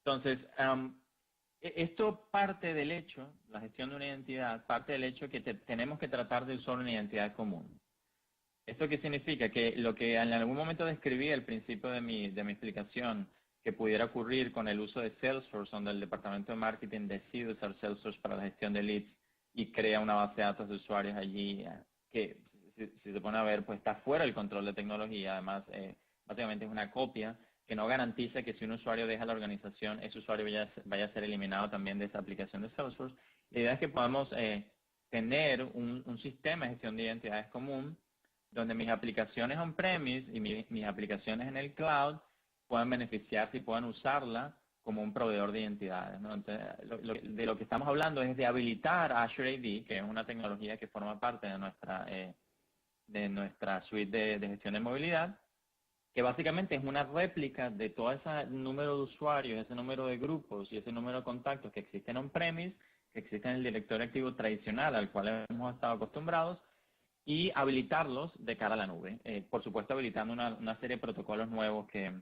Entonces, esto parte del hecho, la gestión de una identidad, parte del hecho que tenemos que tratar de usar una identidad común. ¿Esto qué significa? Que lo que en algún momento describí al principio de mi explicación, que pudiera ocurrir con el uso de Salesforce, donde el departamento de marketing decide usar Salesforce para la gestión de leads y crea una base de datos de usuarios allí, que si se pone a ver, pues está fuera del control de tecnología. Además, básicamente es una copia que no garantiza que si un usuario deja la organización, ese usuario vaya a ser eliminado también de esa aplicación de Salesforce. La idea es que podamos tener un sistema de gestión de identidades común, donde mis aplicaciones on-premise y mis aplicaciones en el cloud puedan beneficiarse y puedan usarla como un proveedor de identidades, ¿no? Entonces, de lo que estamos hablando es de habilitar Azure AD, que es una tecnología que forma parte de nuestra suite de gestión de movilidad, que básicamente es una réplica de todo ese número de usuarios, ese número de grupos y ese número de contactos que existen on-premise, que existen en el directorio activo tradicional al cual hemos estado acostumbrados, y habilitarlos de cara a la nube. Por supuesto, habilitando una serie de protocolos nuevos que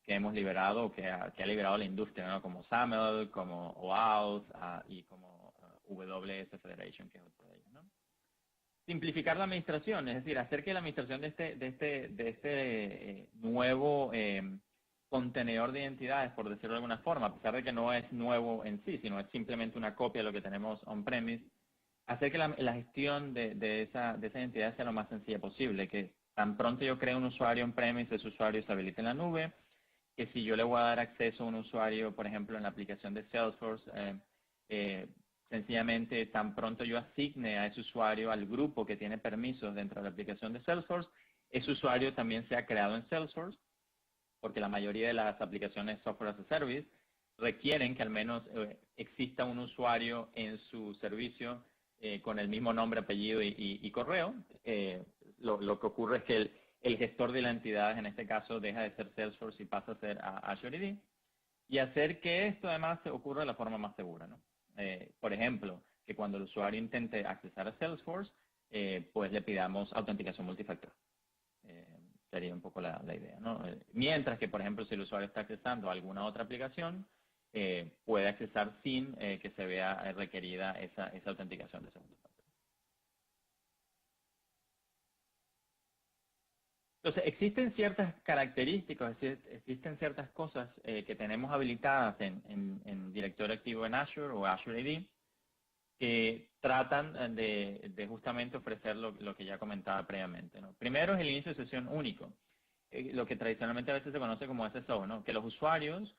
hemos liberado, que ha liberado la industria, ¿no? Como SAML, como OAuth y como WS Federation, que es otro de ellos, ¿no? Simplificar la administración, es decir, hacer que la administración de este nuevo contenedor de identidades, por decirlo de alguna forma, a pesar de que no es nuevo en sí, sino es simplemente una copia de lo que tenemos on-premise, hacer que la gestión de esa identidad sea lo más sencilla posible, que tan pronto yo creo un usuario on-premise, ese usuario se habilite en la nube, que si yo le voy a dar acceso a un usuario, por ejemplo, en la aplicación de Salesforce, sencillamente tan pronto yo asigne a ese usuario al grupo que tiene permisos dentro de la aplicación de Salesforce, ese usuario también sea creado en Salesforce, porque la mayoría de las aplicaciones software as a service requieren que al menos exista un usuario en su servicio con el mismo nombre, apellido y correo. Lo que ocurre es que el gestor de la entidad, en este caso, deja de ser Salesforce y pasa a ser Azure AD, y hacer que esto además ocurra de la forma más segura, ¿no? Por ejemplo, que cuando el usuario intente accesar a Salesforce, pues le pidamos autenticación multifactor. Sería un poco la idea, ¿no? Mientras que, por ejemplo, si el usuario está accesando a alguna otra aplicación, puede accesar sin que se vea requerida esa autenticación de segundo factor. Entonces, existen ciertas características, existen ciertas cosas que tenemos habilitadas en directorio activo en Azure o Azure AD que tratan de justamente ofrecer lo que ya comentaba previamente, ¿no? Primero es el inicio de sesión único, lo que tradicionalmente a veces se conoce como SSO, ¿no? Que los usuarios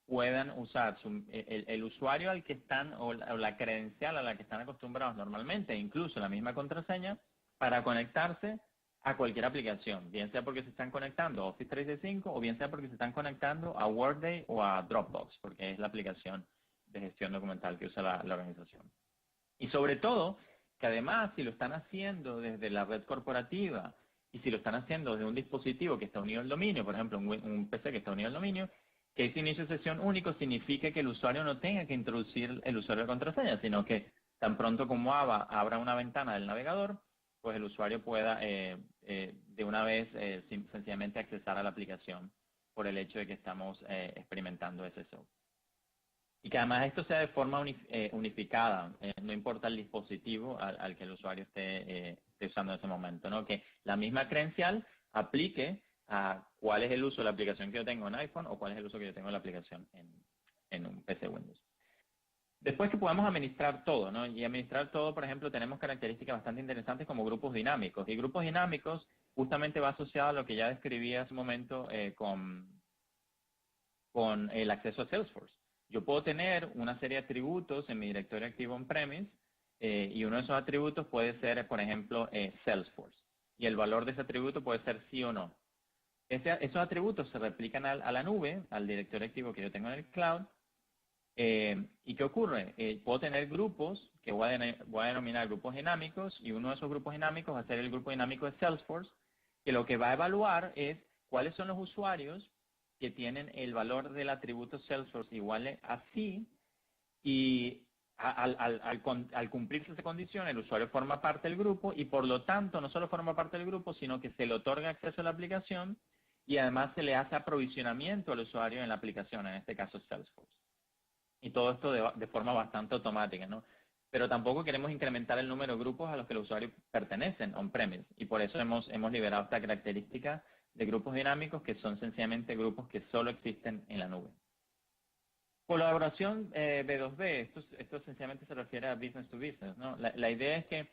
puedan usar el usuario al que están o la credencial a la que están acostumbrados normalmente, incluso la misma contraseña, para conectarse a cualquier aplicación, bien sea porque se están conectando a Office 365 o bien sea porque se están conectando a Workday o a Dropbox, porque es la aplicación de gestión documental que usa la organización. Y sobre todo, que además si lo están haciendo desde la red corporativa y si lo están haciendo desde un dispositivo que está unido al dominio, por ejemplo, un PC que está unido al dominio, que ese inicio de sesión único significa que el usuario no tenga que introducir el usuario de contraseña, sino que tan pronto como abra una ventana del navegador, pues el usuario pueda de una vez sencillamente accesar a la aplicación por el hecho de que estamos experimentando SSO. Y que además esto sea de forma unificada, no importa el dispositivo al que el usuario esté usando en ese momento, ¿no? Que la misma credencial aplique a cuál es el uso de la aplicación que yo tengo en iPhone o cuál es el uso que yo tengo de la aplicación en un PC Windows. Después que podamos administrar todo, ¿no? Y administrar todo, por ejemplo, tenemos características bastante interesantes como grupos dinámicos. Y grupos dinámicos justamente va asociado a lo que ya describí hace un momento con el acceso a Salesforce. Yo puedo tener una serie de atributos en mi directorio activo on-premise y uno de esos atributos puede ser, por ejemplo, Salesforce. Y el valor de ese atributo puede ser sí o no. Esos atributos se replican a la nube, al directorio activo que yo tengo en el cloud. ¿Y qué ocurre? Puedo tener grupos que voy a denominar grupos dinámicos y uno de esos grupos dinámicos va a ser el grupo dinámico de Salesforce, que lo que va a evaluar es cuáles son los usuarios que tienen el valor del atributo Salesforce igual a sí y al cumplirse esa condición el usuario forma parte del grupo y por lo tanto no solo forma parte del grupo sino que se le otorga acceso a la aplicación y además se le hace aprovisionamiento al usuario en la aplicación, en este caso Salesforce. Y todo esto de forma bastante automática, ¿no? Pero tampoco queremos incrementar el número de grupos a los que los usuarios pertenecen on-premise. Y por eso hemos liberado esta característica de grupos dinámicos que son sencillamente grupos que solo existen en la nube. Colaboración B2B, esto sencillamente se refiere a business to business, ¿no? La idea es que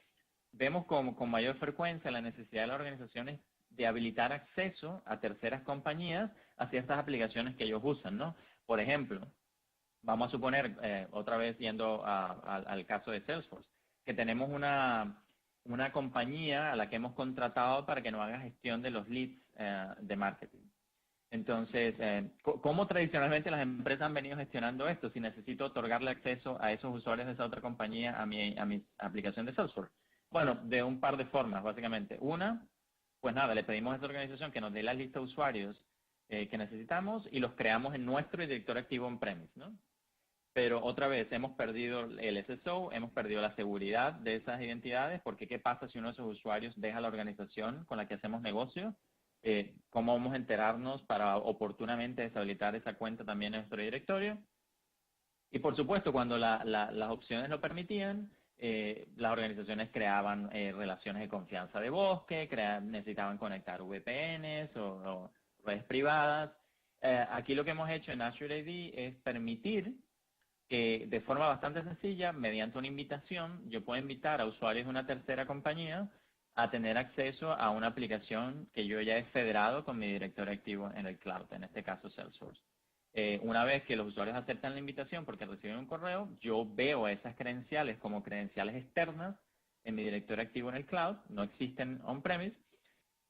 vemos con mayor frecuencia la necesidad de las organizaciones de habilitar acceso a terceras compañías a ciertas aplicaciones que ellos usan, ¿no? Por ejemplo, vamos a suponer, otra vez yendo al caso de Salesforce, que tenemos una compañía a la que hemos contratado para que nos haga gestión de los leads de marketing. Entonces, ¿cómo tradicionalmente las empresas han venido gestionando esto? Si necesito otorgarle acceso a esos usuarios de esa otra compañía a mi aplicación de Salesforce. Bueno, de un par de formas, básicamente. Una, pues nada, le pedimos a esta organización que nos dé la lista de usuarios que necesitamos y los creamos en nuestro directorio activo on-premise, ¿no? Pero otra vez, hemos perdido el SSO, hemos perdido la seguridad de esas identidades, porque ¿qué pasa si uno de esos usuarios deja la organización con la que hacemos negocio? ¿Cómo vamos a enterarnos para oportunamente deshabilitar esa cuenta también en nuestro directorio? Y por supuesto, cuando las opciones lo permitían, las organizaciones creaban relaciones de confianza de bosque, necesitaban conectar VPNs o redes privadas. Aquí lo que hemos hecho en Azure AD es permitir que de forma bastante sencilla, mediante una invitación, yo puedo invitar a usuarios de una tercera compañía a tener acceso a una aplicación que yo ya he federado con mi directorio activo en el cloud, en este caso Salesforce. Una vez que los usuarios aceptan la invitación porque reciben un correo, yo veo esas credenciales como credenciales externas en mi directorio activo en el cloud, no existen on-premise,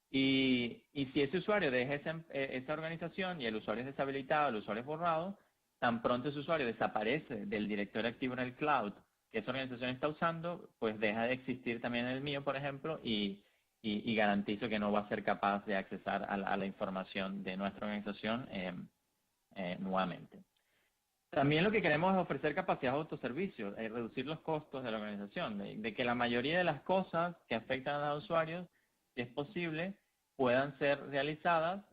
y si ese usuario deja esa organización y el usuario es deshabilitado, el usuario es borrado, tan pronto ese usuario desaparece del directorio activo en el cloud que esa organización está usando, pues deja de existir también el mío, por ejemplo, y garantizo que no va a ser capaz de accesar a la información de nuestra organización nuevamente. También lo que queremos es ofrecer capacidad de autoservicio, reducir los costos de la organización, de que la mayoría de las cosas que afectan a los usuarios, si es posible, puedan ser realizadas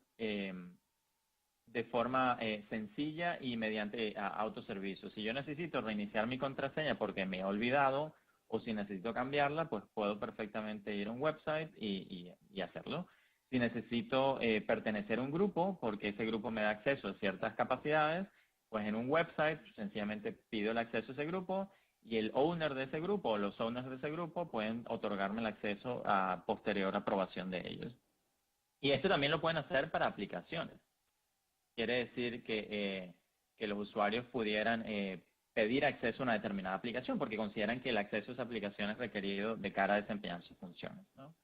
de forma sencilla y mediante autoservicio. Si yo necesito reiniciar mi contraseña porque me he olvidado o si necesito cambiarla, pues puedo perfectamente ir a un website y hacerlo. Si necesito pertenecer a un grupo porque ese grupo me da acceso a ciertas capacidades, pues en un website sencillamente pido el acceso a ese grupo y el owner de ese grupo o los owners de ese grupo pueden otorgarme el acceso a posterior aprobación de ellos. Y esto también lo pueden hacer para aplicaciones. Quiere decir que los usuarios pudieran pedir acceso a una determinada aplicación porque consideran que el acceso a esa aplicación es requerido de cara a desempeñar sus funciones, ¿no?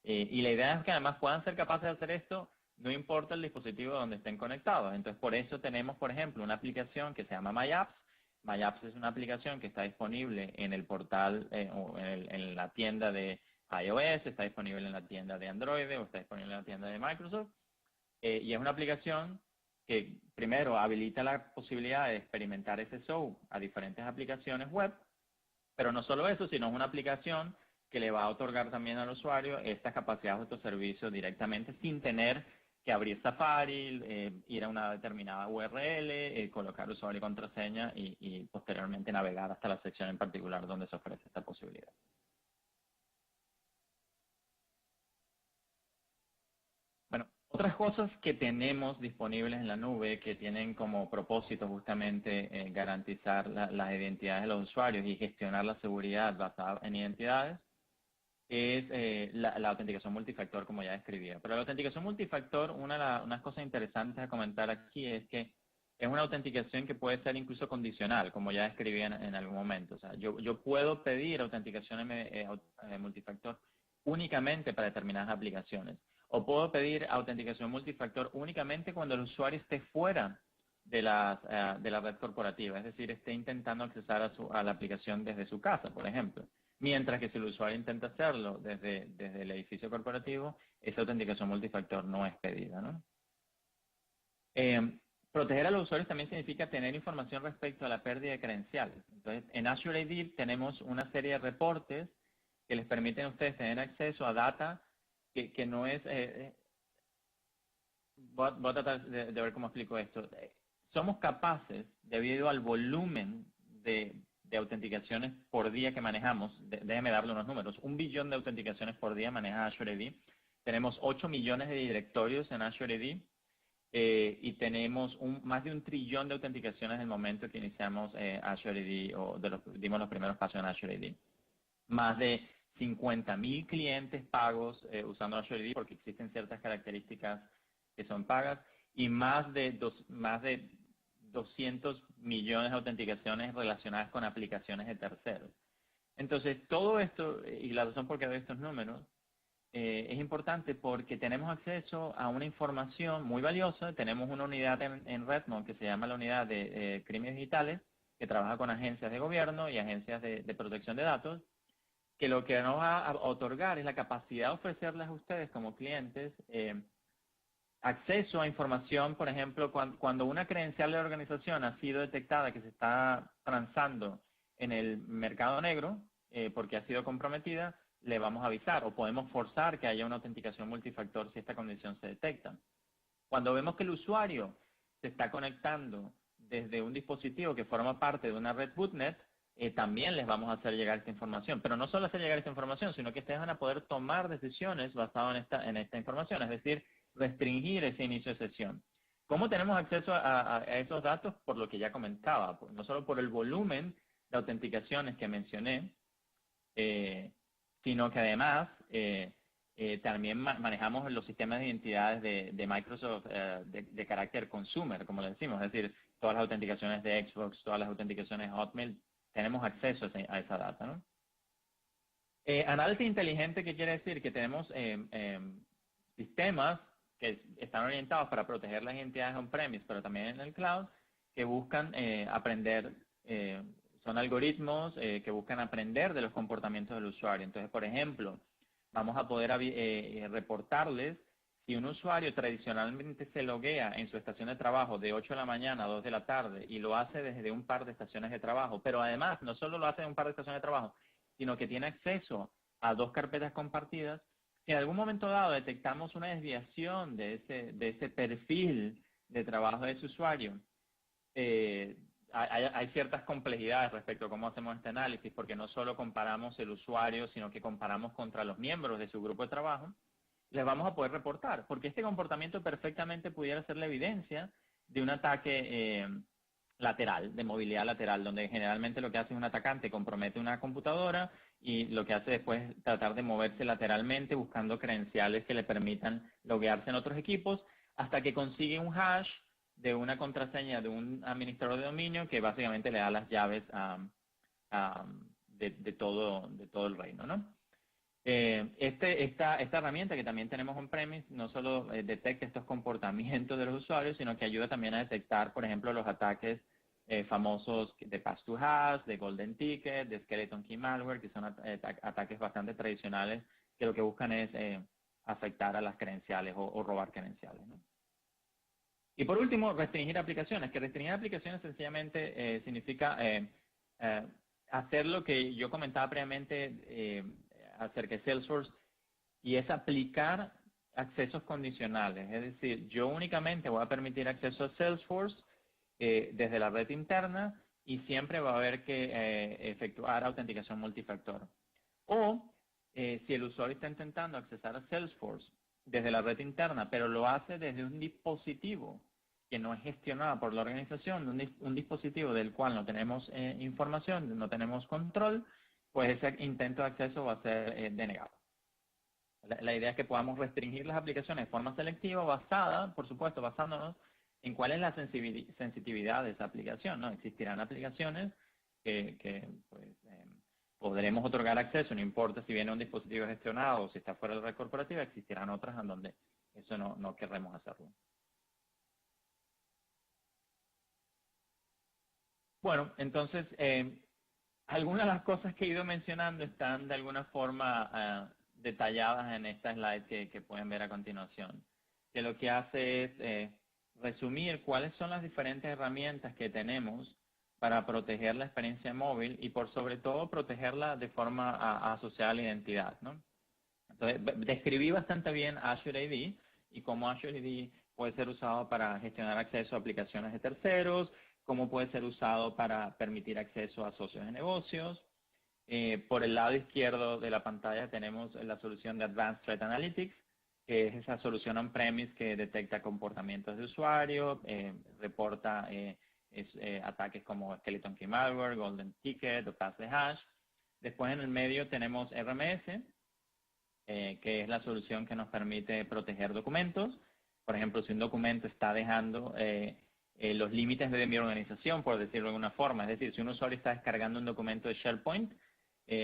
Y la idea es que además puedan ser capaces de hacer esto, no importa el dispositivo donde estén conectados. Entonces, por eso tenemos, por ejemplo, una aplicación que se llama MyApps. MyApps es una aplicación que está disponible en el portal o en la tienda de iOS, está disponible en la tienda de Android o está disponible en la tienda de Microsoft. Y es una aplicación que primero habilita la posibilidad de experimentar SSO a diferentes aplicaciones web, pero no solo eso, sino es una aplicación que le va a otorgar también al usuario estas capacidades de autoservicio directamente sin tener que abrir Safari, ir a una determinada URL, colocar usuario y contraseña y posteriormente navegar hasta la sección en particular donde se ofrece esta posibilidad. Bueno, otras cosas que tenemos disponibles en la nube que tienen como propósito justamente garantizar las identidades de los usuarios y gestionar la seguridad basada en identidades es la autenticación multifactor, como ya describía. Pero la autenticación multifactor, unas cosas interesantes a comentar aquí es que es una autenticación que puede ser incluso condicional, como ya describí en algún momento. O sea, yo puedo pedir autenticación multifactor únicamente para determinadas aplicaciones. O puedo pedir autenticación multifactor únicamente cuando el usuario esté fuera de la red corporativa, es decir, esté intentando accesar a la aplicación desde su casa, por ejemplo. Mientras que si el usuario intenta hacerlo desde el edificio corporativo, esa autenticación multifactor no es pedida, ¿no? Proteger a los usuarios también significa tener información respecto a la pérdida de credenciales. Entonces, en Azure AD tenemos una serie de reportes que les permiten a ustedes tener acceso a data que no es... voy a tratar de ver cómo explico esto. Somos capaces, debido al volumen de autenticaciones por día que manejamos, déjeme darle unos números, 1 billón de autenticaciones por día maneja Azure AD, tenemos 8 millones de directorios en Azure AD y tenemos más de 1 trillón de autenticaciones en el momento que iniciamos Azure AD o dimos los primeros pasos en Azure AD. Más de 50.000 clientes pagos usando Azure AD porque existen ciertas características que son pagas y más de 200 millones de autenticaciones relacionadas con aplicaciones de terceros. Entonces, todo esto, y la razón por qué doy estos números, es importante porque tenemos acceso a una información muy valiosa. Tenemos una unidad en Redmond que se llama la unidad de crímenes digitales, que trabaja con agencias de gobierno y agencias de protección de datos. que lo que nos va a otorgar es la capacidad de ofrecerles a ustedes como clientes acceso a información. Por ejemplo, cuando una credencial de la organización ha sido detectada que se está transando en el mercado negro, porque ha sido comprometida, le vamos a avisar o podemos forzar que haya una autenticación multifactor si esta condición se detecta. Cuando vemos que el usuario se está conectando desde un dispositivo que forma parte de una red bootnet, también les vamos a hacer llegar esta información. Pero no solo hacer llegar esta información, sino que ustedes van a poder tomar decisiones basadas en esta información, es decir, restringir ese inicio de sesión. ¿Cómo tenemos acceso a esos datos? Por lo que ya comentaba, no solo por el volumen de autenticaciones que mencioné, sino que además también manejamos los sistemas de identidades de Microsoft de carácter consumer, como le decimos, es decir, todas las autenticaciones de Xbox, todas las autenticaciones de Hotmail, tenemos acceso a esa data, ¿no? Análisis inteligente, ¿qué quiere decir? Que tenemos sistemas que están orientados para proteger las identidades on-premise, pero también en el cloud, que buscan aprender, son algoritmos que buscan aprender de los comportamientos del usuario. Entonces, por ejemplo, vamos a poder reportarles si un usuario tradicionalmente se loguea en su estación de trabajo de 8 de la mañana a 2 de la tarde y lo hace desde un par de estaciones de trabajo, pero además no solo lo hace en un par de estaciones de trabajo, sino que tiene acceso a 2 carpetas compartidas. Si en algún momento dado detectamos una desviación de ese perfil de trabajo de ese usuario, hay ciertas complejidades respecto a cómo hacemos este análisis, porque no solo comparamos el usuario, sino que comparamos contra los miembros de su grupo de trabajo. Les vamos a poder reportar, porque este comportamiento perfectamente pudiera ser la evidencia de un ataque lateral, de movilidad lateral, donde generalmente lo que hace un atacante compromete una computadora y lo que hace después es tratar de moverse lateralmente buscando credenciales que le permitan loguearse en otros equipos hasta que consigue un hash de una contraseña de un administrador de dominio que básicamente le da las llaves de todo el reino, ¿no? Esta herramienta que también tenemos on-premise no solo detecta estos comportamientos de los usuarios, sino que ayuda también a detectar, por ejemplo, los ataques famosos de Pass to Hash, de Golden Ticket, de Skeleton Key Malware, que son ataques bastante tradicionales que lo que buscan es afectar a las credenciales o robar credenciales, ¿no? Y por último, restringir aplicaciones, que restringir aplicaciones sencillamente significa hacer lo que yo comentaba previamente acerca de Salesforce, y es aplicar accesos condicionales. Es decir, yo únicamente voy a permitir acceso a Salesforce desde la red interna y siempre va a haber que efectuar autenticación multifactor. O si el usuario está intentando accesar a Salesforce desde la red interna, pero lo hace desde un dispositivo que no es gestionado por la organización, un dispositivo del cual no tenemos información, no tenemos control, pues ese intento de acceso va a ser denegado. La idea es que podamos restringir las aplicaciones de forma selectiva, basada, por supuesto, basándonos en cuál es la sensitividad de esa aplicación, ¿no? Existirán aplicaciones que pues, podremos otorgar acceso, no importa si viene un dispositivo gestionado o si está fuera de la red corporativa, existirán otras en donde eso no querremos hacerlo. Bueno, entonces, algunas de las cosas que he ido mencionando están de alguna forma detalladas en esta slide que pueden ver a continuación, que lo que hace es resumir cuáles son las diferentes herramientas que tenemos para proteger la experiencia móvil y por sobre todo protegerla de forma asociada a la identidad, ¿no? Entonces, describí bastante bien Azure AD y cómo Azure AD puede ser usado para gestionar acceso a aplicaciones de terceros, cómo puede ser usado para permitir acceso a socios de negocios. Por el lado izquierdo de la pantalla tenemos la solución de Advanced Threat Analytics, que es esa solución on-premise que detecta comportamientos de usuario, reporta ataques como Skeleton Key Malware, Golden Ticket o Pass the Hash. Después en el medio tenemos RMS, que es la solución que nos permite proteger documentos. Por ejemplo, si un documento está dejando los límites de mi organización, por decirlo de alguna forma, es decir, si un usuario está descargando un documento de SharePoint,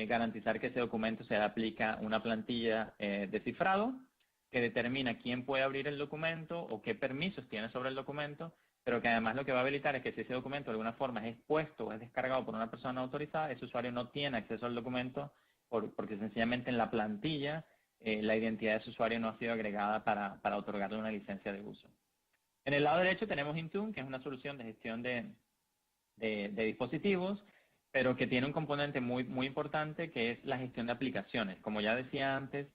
garantizar que ese documento se le aplica una plantilla de cifrado que determina quién puede abrir el documento o qué permisos tiene sobre el documento, pero que además lo que va a habilitar es que si ese documento de alguna forma es expuesto o es descargado por una persona autorizada, ese usuario no tiene acceso al documento porque sencillamente en la plantilla la identidad de su usuario no ha sido agregada para otorgarle una licencia de uso. En el lado derecho tenemos Intune, que es una solución de gestión de dispositivos, pero que tiene un componente muy importante, que es la gestión de aplicaciones. Como ya decía antes,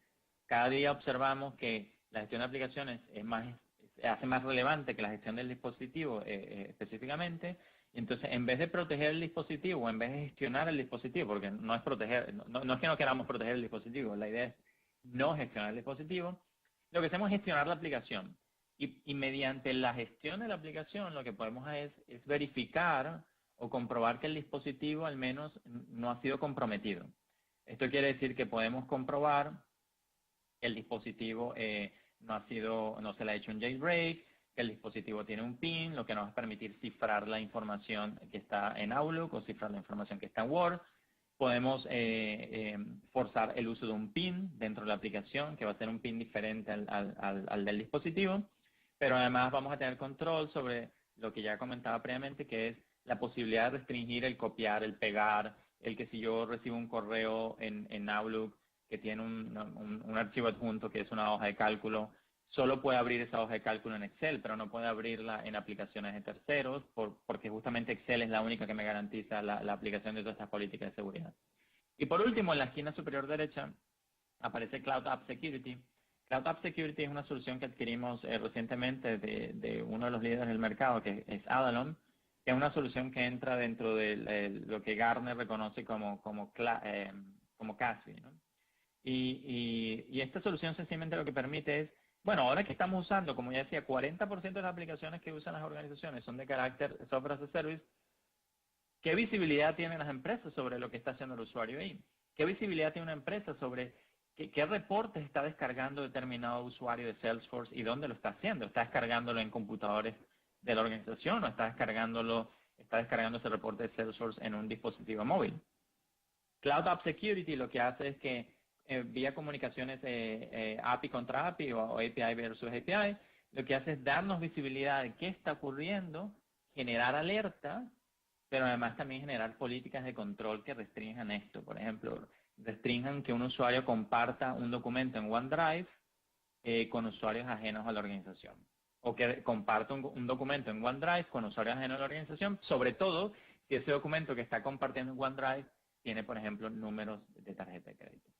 cada día observamos que la gestión de aplicaciones se hace más relevante que la gestión del dispositivo específicamente. Entonces, en vez de proteger el dispositivo, en vez de gestionar el dispositivo, porque no es proteger, no es que no queramos proteger el dispositivo, la idea es no gestionar el dispositivo, lo que hacemos es gestionar la aplicación. Y mediante la gestión de la aplicación, lo que podemos es verificar o comprobar que el dispositivo al menos no ha sido comprometido. Esto quiere decir que podemos comprobar que el dispositivo no se le ha hecho un jailbreak, que el dispositivo tiene un PIN, lo que nos va a permitir cifrar la información que está en Outlook o cifrar la información que está en Word. Podemos forzar el uso de un PIN dentro de la aplicación, que va a ser un PIN diferente al del dispositivo, pero además vamos a tener control sobre lo que ya comentaba previamente, que es la posibilidad de restringir el copiar, el pegar, el que si yo recibo un correo en Outlook que tiene un archivo adjunto que es una hoja de cálculo, solo puede abrir esa hoja de cálculo en Excel, pero no puede abrirla en aplicaciones de terceros, porque justamente Excel es la única que me garantiza la aplicación de todas estas políticas de seguridad. Y por último, en la esquina superior derecha, aparece Cloud App Security. Cloud App Security es una solución que adquirimos recientemente de uno de los líderes del mercado, que es Adallom, que es una solución que entra dentro de lo que Gartner reconoce como CASB, ¿no? Y esta solución sencillamente lo que permite es, bueno, ahora que estamos usando, como ya decía, 40% de las aplicaciones que usan las organizaciones son de carácter software as a service, ¿qué visibilidad tienen las empresas sobre lo que está haciendo el usuario ahí? ¿Qué visibilidad tiene una empresa sobre qué reportes está descargando determinado usuario de Salesforce y dónde lo está haciendo? ¿Está descargándolo en computadores de la organización o está descargando ese reporte de Salesforce en un dispositivo móvil? Cloud App Security lo que hace es que vía comunicaciones API contra API o API versus API, lo que hace es darnos visibilidad de qué está ocurriendo, generar alerta, pero además también generar políticas de control que restrinjan esto. Por ejemplo, restrinjan que un usuario comparta un documento en OneDrive con usuarios ajenos a la organización. O que comparta un documento en OneDrive con usuarios ajenos a la organización, sobre todo si ese documento que está compartiendo en OneDrive tiene, por ejemplo, números de tarjeta de crédito.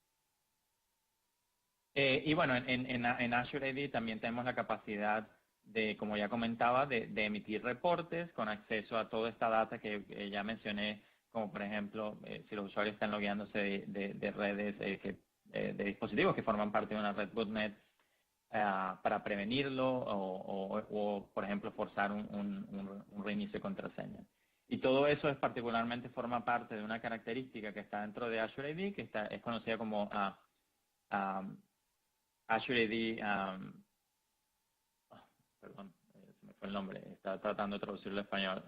Y bueno, en Azure AD también tenemos la capacidad de, como ya comentaba, de emitir reportes con acceso a toda esta data que ya mencioné, como por ejemplo, si los usuarios están logueándose de redes, de dispositivos que forman parte de una red botnet, para prevenirlo o, por ejemplo, forzar un reinicio de contraseña. Y todo eso particularmente forma parte de una característica que está dentro de Azure AD, que es conocida como Azure AD, perdón, se me fue el nombre, estaba tratando de traducirlo al español,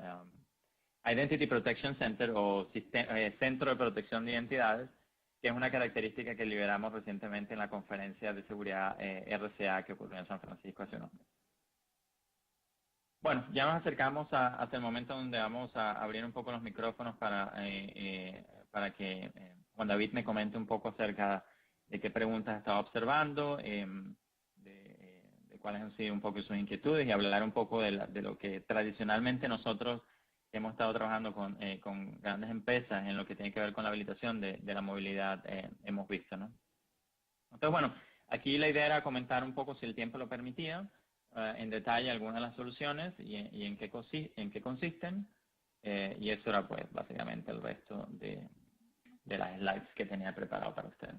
Identity Protection Center o Centro de Protección de Identidades, que es una característica que liberamos recientemente en la conferencia de seguridad RCA que ocurrió en San Francisco hace unos meses. Bueno, ya nos acercamos hasta el momento donde vamos a abrir un poco los micrófonos para que Juan David me comente un poco acerca de qué preguntas estaba observando, de cuáles han sido un poco sus inquietudes y hablar un poco de lo que tradicionalmente nosotros hemos estado trabajando con grandes empresas en lo que tiene que ver con la habilitación de la movilidad, hemos visto, ¿no? Entonces, bueno, aquí la idea era comentar un poco, si el tiempo lo permitía, en detalle algunas de las soluciones y en qué consisten, y eso era pues básicamente el resto de las slides que tenía preparado para ustedes.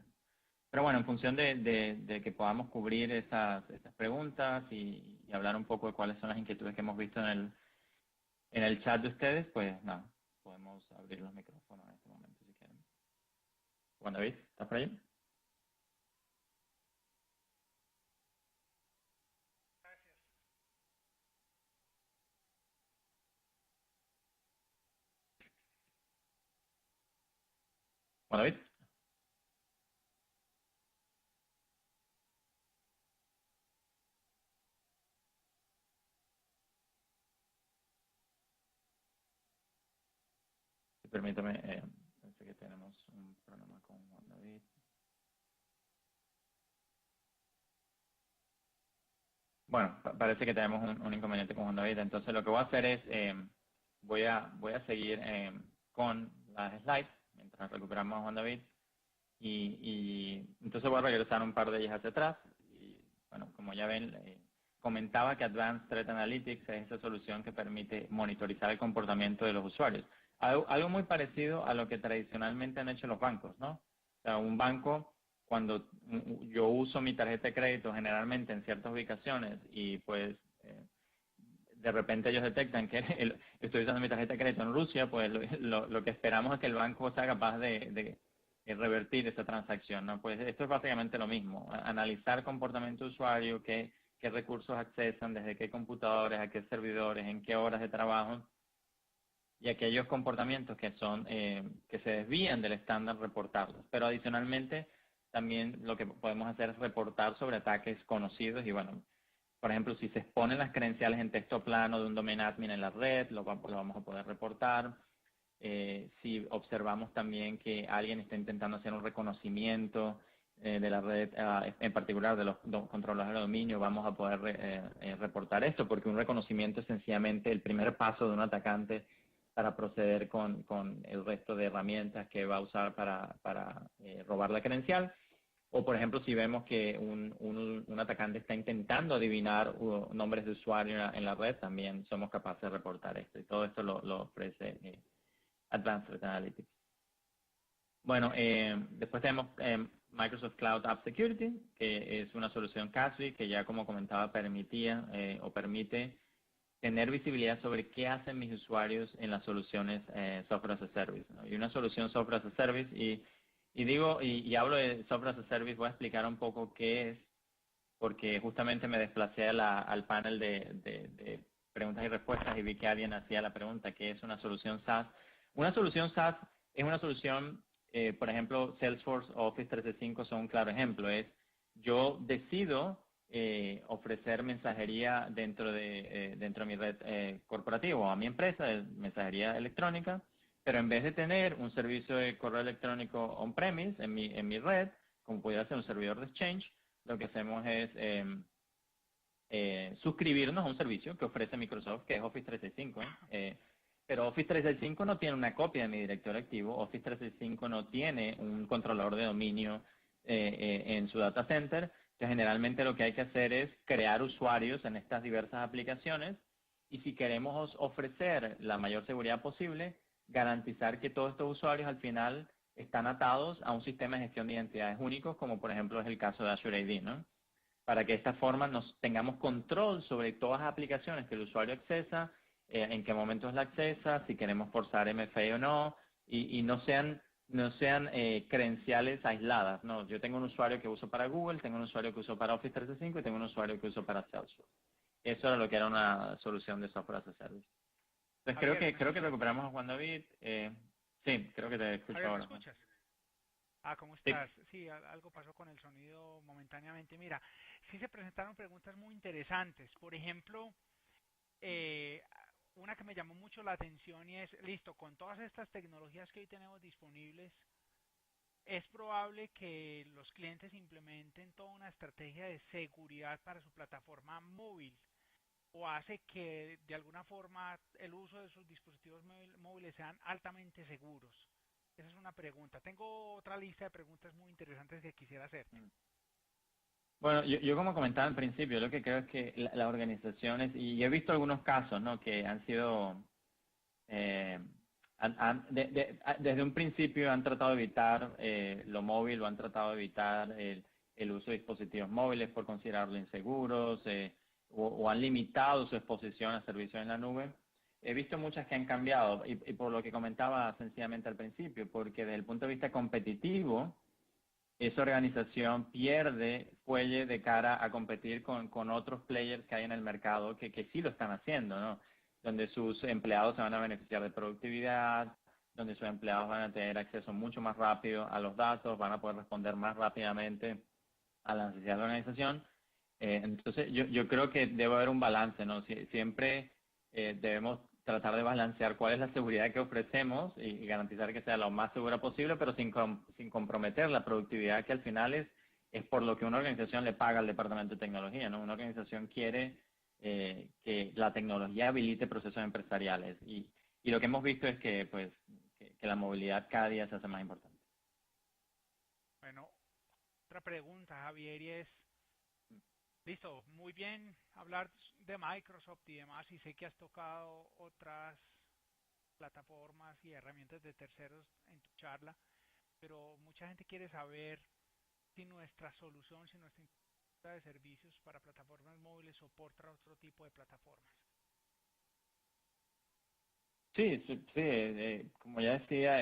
Pero bueno, en función de que podamos cubrir estas preguntas y hablar un poco de cuáles son las inquietudes que hemos visto en el chat de ustedes, pues nada, podemos abrir los micrófonos en este momento si quieren. Juan David, ¿estás por ahí? Juan David. Permítame, pensé que tenemos un problema con Juan David. Bueno, parece que tenemos un inconveniente con Juan David. Entonces lo que voy a hacer es, voy a seguir con las slides mientras recuperamos a Juan David. Y entonces voy a regresar un par de ellas hacia atrás. Y bueno, como ya ven, comentaba que Advanced Threat Analytics es esa solución que permite monitorizar el comportamiento de los usuarios. Algo muy parecido a lo que tradicionalmente han hecho los bancos, ¿no? O sea, un banco, cuando yo uso mi tarjeta de crédito generalmente en ciertas ubicaciones y pues de repente ellos detectan que estoy usando mi tarjeta de crédito en Rusia, pues lo que esperamos es que el banco sea capaz de revertir esa transacción, ¿no? Pues esto es básicamente lo mismo, analizar comportamiento de usuario, qué recursos accesan, desde qué computadores, a qué servidores, en qué horas de trabajo, y aquellos comportamientos que son que se desvían del estándar, reportarlos. Pero adicionalmente, también lo que podemos hacer es reportar sobre ataques conocidos y bueno, por ejemplo, si se exponen las credenciales en texto plano de un domain admin en la red, lo vamos a poder reportar. Si observamos también que alguien está intentando hacer un reconocimiento de la red, en particular de los controladores de dominio, vamos a poder reportar esto, porque un reconocimiento es sencillamente el primer paso de un atacante para proceder con el resto de herramientas que va a usar para robar la credencial. O, por ejemplo, si vemos que un atacante está intentando adivinar nombres de usuario en la red, también somos capaces de reportar esto. Y todo esto lo ofrece Advanced Threat Analytics. Bueno, después tenemos Microsoft Cloud App Security, que es una solución CASB que ya, como comentaba, permitía o permite tener visibilidad sobre qué hacen mis usuarios en las soluciones Software as a Service, ¿no? Y una solución Software as a Service, y hablo de Software as a Service, voy a explicar un poco qué es, porque justamente me desplacé al panel de preguntas y respuestas y vi que alguien hacía la pregunta, ¿qué es una solución SaaS? Una solución SaaS es una solución, por ejemplo, Salesforce o Office 365 son un claro ejemplo. Es yo decido ofrecer mensajería dentro de mi red corporativa o a mi empresa, de mensajería electrónica, pero en vez de tener un servicio de correo electrónico on-premise en mi red, como pudiera ser un servidor de Exchange, lo que hacemos es suscribirnos a un servicio que ofrece Microsoft, que es Office 365. Pero Office 365 no tiene una copia de mi directorio activo, Office 365 no tiene un controlador de dominio en su data center. Entonces, generalmente lo que hay que hacer es crear usuarios en estas diversas aplicaciones y si queremos ofrecer la mayor seguridad posible, garantizar que todos estos usuarios al final están atados a un sistema de gestión de identidades únicos, como por ejemplo es el caso de Azure AD, ¿no? Para que de esta forma tengamos control sobre todas las aplicaciones que el usuario accesa, en qué momentos la accesa, si queremos forzar MFA o no, y no sean credenciales aisladas, ¿no? Yo tengo un usuario que uso para Google, tengo un usuario que uso para Office 365 y tengo un usuario que uso para Salesforce. Eso era lo que era una solución de Software as a Service. Entonces creo que recuperamos a Juan David. Sí, creo que te escucho Javier, ¿me ahora. escuchas? ¿Cómo estás? Sí, algo pasó con el sonido momentáneamente. Mira, sí se presentaron preguntas muy interesantes. Por ejemplo, una que me llamó mucho la atención y es, listo, con todas estas tecnologías que hoy tenemos disponibles, es probable que los clientes implementen toda una estrategia de seguridad para su plataforma móvil o hace que de alguna forma el uso de sus dispositivos móviles sean altamente seguros. Esa es una pregunta. Tengo otra lista de preguntas muy interesantes que quisiera hacerte. Bueno, yo como comentaba al principio, lo que creo es que las organizaciones, y he visto algunos casos, ¿no?, que han sido, desde un principio han tratado de evitar lo móvil o han tratado de evitar el uso de dispositivos móviles por considerarlo inseguros, o han limitado su exposición a servicios en la nube. He visto muchas que han cambiado, y por lo que comentaba sencillamente al principio, porque desde el punto de vista competitivo, esa organización pierde fuelle de cara a competir con otros players que hay en el mercado que sí lo están haciendo, ¿no? Donde sus empleados se van a beneficiar de productividad, donde sus empleados van a tener acceso mucho más rápido a los datos, van a poder responder más rápidamente a la necesidad de la organización. Entonces, yo creo que debe haber un balance, ¿no? Siempre debemos tratar de balancear cuál es la seguridad que ofrecemos y garantizar que sea lo más segura posible, pero sin comprometer la productividad, que al final es por lo que una organización le paga al departamento de tecnología, ¿no? Una organización quiere que la tecnología habilite procesos empresariales y lo que hemos visto es que pues que la movilidad cada día se hace más importante. Bueno, otra pregunta, Javier, y es, listo, muy bien hablar de Microsoft y demás, y sé que has tocado otras plataformas y herramientas de terceros en tu charla, pero mucha gente quiere saber si nuestra solución, si nuestra infraestructura de servicios para plataformas móviles soporta otro tipo de plataformas. Sí, sí, sí, como ya decía,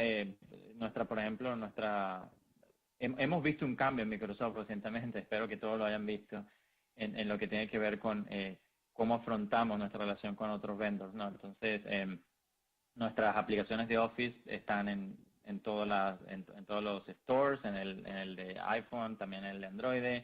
por ejemplo, hemos visto un cambio en Microsoft recientemente, espero que todos lo hayan visto, en lo que tiene que ver con cómo afrontamos nuestra relación con otros vendors, ¿no? Entonces, nuestras aplicaciones de Office están en todos los stores, en el de iPhone, también en el de Android,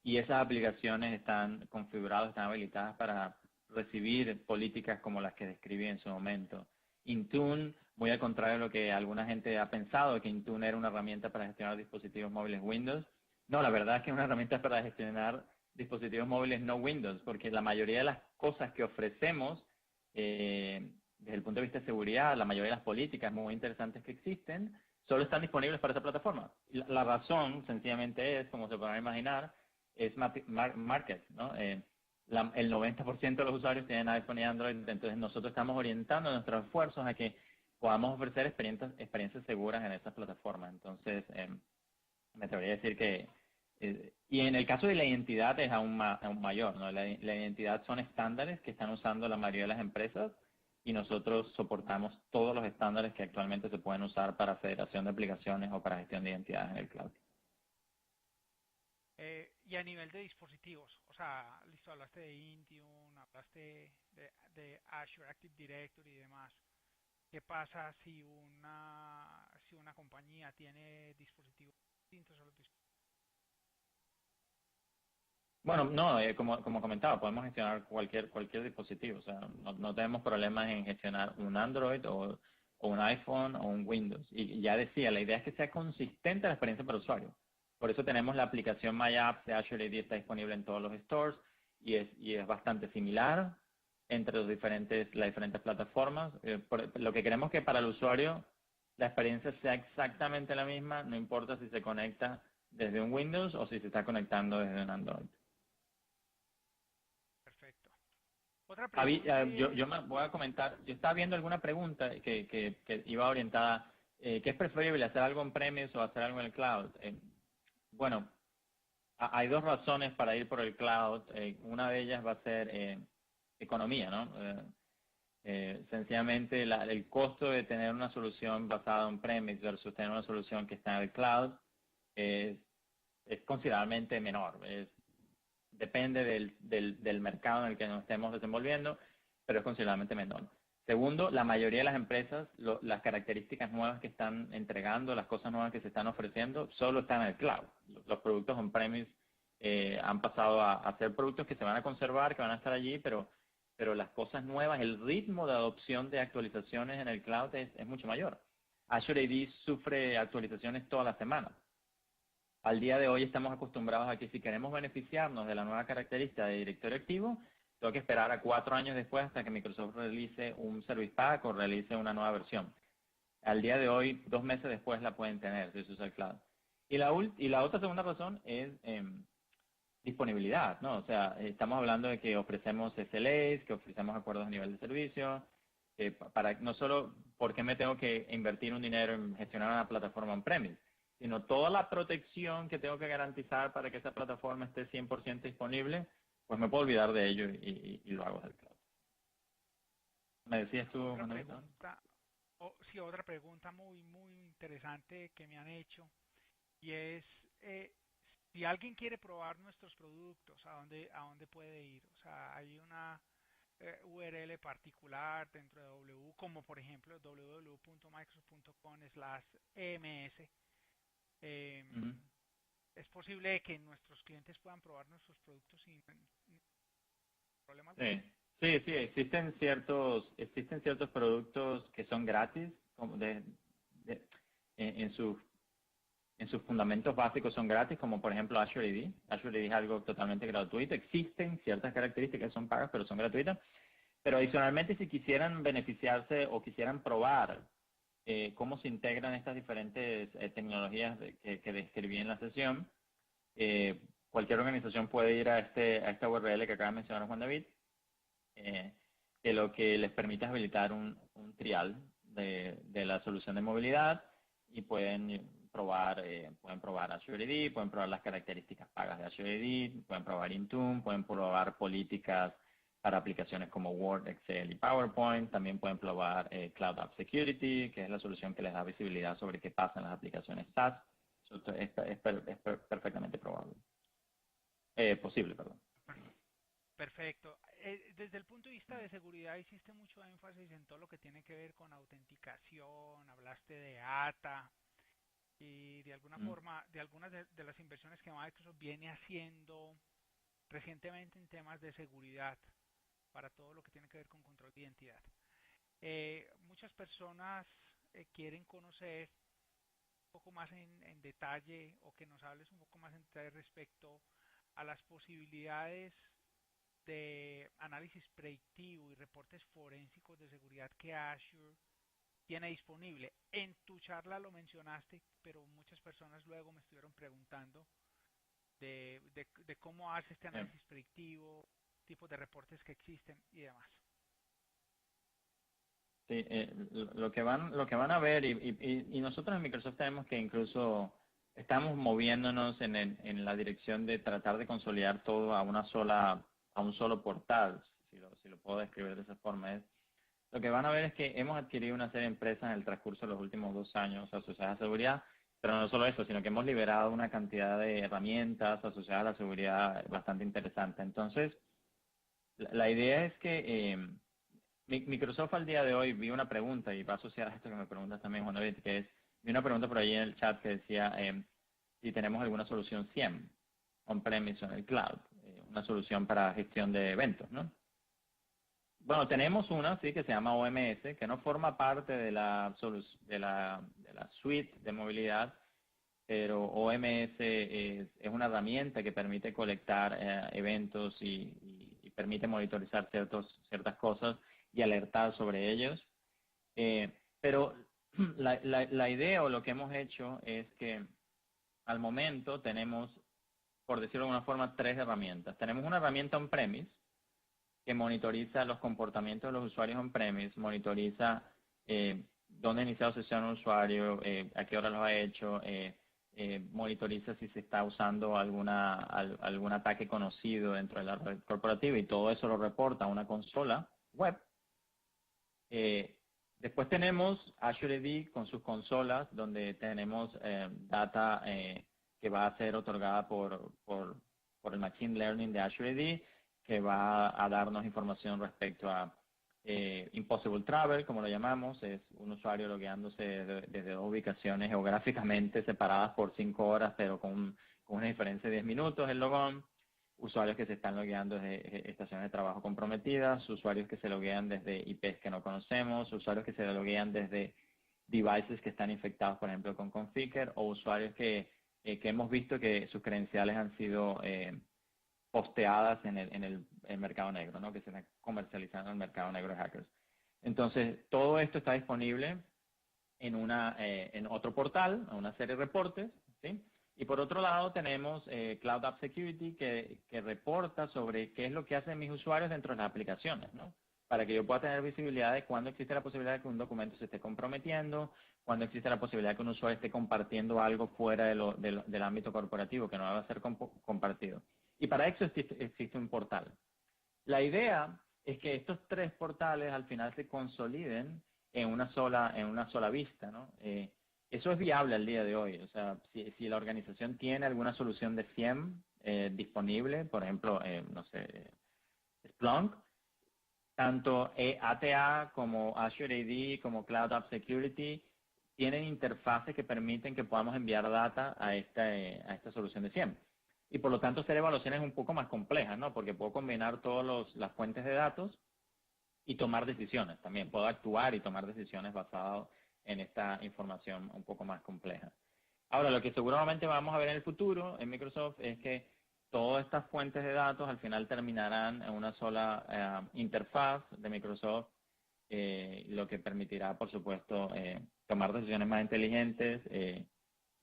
y esas aplicaciones están configuradas, están habilitadas para recibir políticas como las que describí en su momento. Intune, muy al contrario de lo que alguna gente ha pensado, que Intune era una herramienta para gestionar dispositivos móviles Windows. No, la verdad es que es una herramienta para gestionar dispositivos móviles no Windows, porque la mayoría de las cosas que ofrecemos, desde el punto de vista de seguridad, la mayoría de las políticas muy interesantes que existen, solo están disponibles para esa plataforma. La razón, sencillamente, es, como se podrán imaginar, es market, ¿no? El 90% de los usuarios tienen iPhone y Android, entonces nosotros estamos orientando nuestros esfuerzos a que podamos ofrecer experiencias seguras en esas plataformas. Entonces, me atrevería a decir que, y en el caso de la identidad es aún mayor, ¿no? La identidad son estándares que están usando la mayoría de las empresas y nosotros soportamos todos los estándares que actualmente se pueden usar para federación de aplicaciones o para gestión de identidades en el cloud. Y a nivel de dispositivos, o sea, listo, hablaste de Intune, hablaste de Azure Active Directory y demás. ¿Qué pasa si una compañía tiene dispositivos distintos a los dispositivos? Bueno, no, como comentaba, podemos gestionar cualquier dispositivo, o sea, no tenemos problemas en gestionar un Android o un iPhone o un Windows. Y ya decía, la idea es que sea consistente la experiencia para el usuario. Por eso tenemos la aplicación My Apps de Azure AD, está disponible en todos los stores y es bastante similar entre las diferentes plataformas. Lo que queremos es que para el usuario la experiencia sea exactamente la misma, no importa si se conecta desde un Windows o si se está conectando desde un Android. Perfecto. Otra pregunta yo me voy a comentar, yo estaba viendo alguna pregunta que iba orientada, ¿qué es preferible, hacer algo on-premise o hacer algo en el cloud? Bueno, hay dos razones para ir por el cloud. Una de ellas va a ser economía, ¿no? Sencillamente el costo de tener una solución basada en premise versus tener una solución que está en el cloud es considerablemente menor. Depende del mercado en el que nos estemos desenvolviendo, pero es considerablemente menor. Segundo, la mayoría de las empresas, las características nuevas que están entregando, las cosas nuevas que se están ofreciendo, solo están en el cloud. Los productos on-premise han pasado a ser productos que se van a conservar, que van a estar allí, pero las cosas nuevas, el ritmo de adopción de actualizaciones en el cloud es mucho mayor. Azure AD sufre actualizaciones todas las semanas. Al día de hoy estamos acostumbrados a que si queremos beneficiarnos de la nueva característica de directorio activo, tengo que esperar a 4 años después hasta que Microsoft realice un Service Pack o realice una nueva versión. Al día de hoy, 2 meses después la pueden tener si se usa el cloud. Y la otra segunda razón es disponibilidad, ¿no? O sea, estamos hablando de que ofrecemos SLAs, que ofrecemos acuerdos a nivel de servicio, no solo porque me tengo que invertir un dinero en gestionar una plataforma on-premise, sino toda la protección que tengo que garantizar para que esa plataforma esté 100% disponible, pues me puedo olvidar de ello y lo hago del cloud. ¿Me decías tú, Manuel? Sí, otra pregunta muy interesante que me han hecho, y es si alguien quiere probar nuestros productos, ¿a dónde puede ir? O sea, hay una URL particular dentro de W, como por ejemplo www.microsoft.com/ems. ¿Es posible que nuestros clientes puedan probar nuestros productos sin problema alguno? Sí, sí, existen ciertos productos que son gratis, como de- en sus fundamentos básicos son gratis, como por ejemplo Azure AD. Azure AD es algo totalmente gratuito. Existen ciertas características que son pagas, pero son gratuitas. Pero adicionalmente, si quisieran beneficiarse o quisieran probar cómo se integran estas diferentes tecnologías que describí en la sesión, cualquier organización puede ir a esta URL que acaba de mencionar Juan David, eh, que lo que les permite es habilitar un trial de la solución de movilidad y pueden probar Azure AD, pueden probar las características pagas de Azure AD, pueden probar Intune, pueden probar políticas para aplicaciones como Word, Excel y PowerPoint. También pueden probar Cloud App Security, que es la solución que les da visibilidad sobre qué pasa en las aplicaciones SaaS. Eso es perfectamente probable. Posible, perdón. Perfecto. Desde el punto de vista de seguridad hiciste mucho énfasis en todo lo que tiene que ver con autenticación, hablaste de ATA y de alguna forma de algunas de las inversiones que Microsoft viene haciendo recientemente en temas de seguridad para todo lo que tiene que ver con control de identidad. Muchas personas quieren conocer un poco más en detalle o que nos hables un poco más en detalle respecto a las posibilidades de análisis predictivo y reportes forensicos de seguridad que Azure tiene disponible. En tu charla lo mencionaste, pero muchas personas luego me estuvieron preguntando de cómo hace este análisis predictivo, tipos de reportes que existen y demás. Sí, lo que van a ver, y nosotros en Microsoft tenemos que incluso estamos moviéndonos en la dirección de tratar de consolidar todo a un solo portal, si lo puedo describir de esa forma. Lo que van a ver es que hemos adquirido una serie de empresas en el transcurso de los últimos 2 años asociadas a seguridad, pero no solo eso, sino que hemos liberado una cantidad de herramientas asociadas a la seguridad bastante interesante. Entonces, la idea es que Microsoft al día de hoy, vi una pregunta, y va asociada a esto que me preguntas también, Juan David, que es, vi una pregunta por ahí en el chat que decía si tenemos alguna solución SIEM, on-premise o en el cloud, una solución para gestión de eventos, ¿no? Bueno, tenemos una, sí, que se llama OMS, que no forma parte de la suite de movilidad, pero OMS es una herramienta que permite colectar eventos y permite monitorizar ciertas cosas y alertar sobre ellos. Pero la idea o lo que hemos hecho es que al momento tenemos, por decirlo de alguna forma, 3 herramientas. Tenemos una herramienta on-premise que monitoriza los comportamientos de los usuarios on-premise, monitoriza dónde ha iniciado sesión un usuario, a qué hora lo ha hecho, monitoriza si se está usando algún ataque conocido dentro de la red corporativa, y todo eso lo reporta a una consola web. Después tenemos Azure AD con sus consolas, donde tenemos data que va a ser otorgada por el Machine Learning de Azure AD, que va a darnos información respecto a Impossible Travel, como lo llamamos. Es un usuario logueándose desde 2 ubicaciones geográficamente separadas por 5 horas, pero con una diferencia de 10 minutos el logón. Usuarios que se están logueando desde estaciones de trabajo comprometidas, usuarios que se loguean desde IPs que no conocemos, usuarios que se loguean desde devices que están infectados, por ejemplo, con Configure, o usuarios que hemos visto que sus credenciales han sido posteadas en el mercado negro, ¿no? Que se están comercializando en el mercado negro de hackers. Entonces, todo esto está disponible en otro portal, en una serie de reportes, ¿sí? Y por otro lado tenemos Cloud App Security, que reporta sobre qué es lo que hacen mis usuarios dentro de las aplicaciones, ¿no? Para que yo pueda tener visibilidad de cuándo existe la posibilidad de que un documento se esté comprometiendo, cuándo existe la posibilidad de que un usuario esté compartiendo algo fuera del ámbito corporativo que no va a ser compartido. Y para eso existe un portal. La idea es que estos 3 portales al final se consoliden en una sola vista, ¿no? Eso es viable al día de hoy. O sea, si la organización tiene alguna solución de SIEM disponible, por ejemplo, no sé, Splunk, tanto ATA como Azure AD como Cloud App Security tienen interfaces que permiten que podamos enviar data a esta solución de SIEM. Y por lo tanto hacer evaluaciones un poco más complejas, ¿no? Porque puedo combinar todas las fuentes de datos y tomar decisiones también. Puedo actuar y tomar decisiones basadas en esta información un poco más compleja. Ahora, lo que seguramente vamos a ver en el futuro en Microsoft es que todas estas fuentes de datos al final terminarán en una sola interfaz de Microsoft, lo que permitirá, por supuesto, tomar decisiones más inteligentes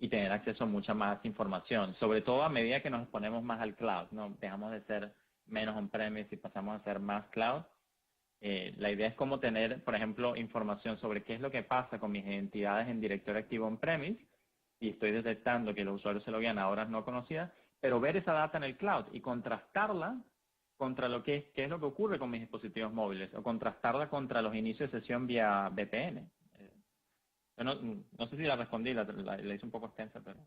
y tener acceso a mucha más información, sobre todo a medida que nos exponemos más al cloud, ¿no? Dejamos de ser menos on-premise y pasamos a ser más cloud. La idea es cómo tener, por ejemplo, información sobre qué es lo que pasa con mis identidades en directorio activo on-premise, y estoy detectando que los usuarios se loguean a horas no conocidas, pero ver esa data en el cloud y contrastarla contra lo que qué es lo que ocurre con mis dispositivos móviles, o contrastarla contra los inicios de sesión vía VPN. No sé si la respondí, la hice un poco extensa, pero...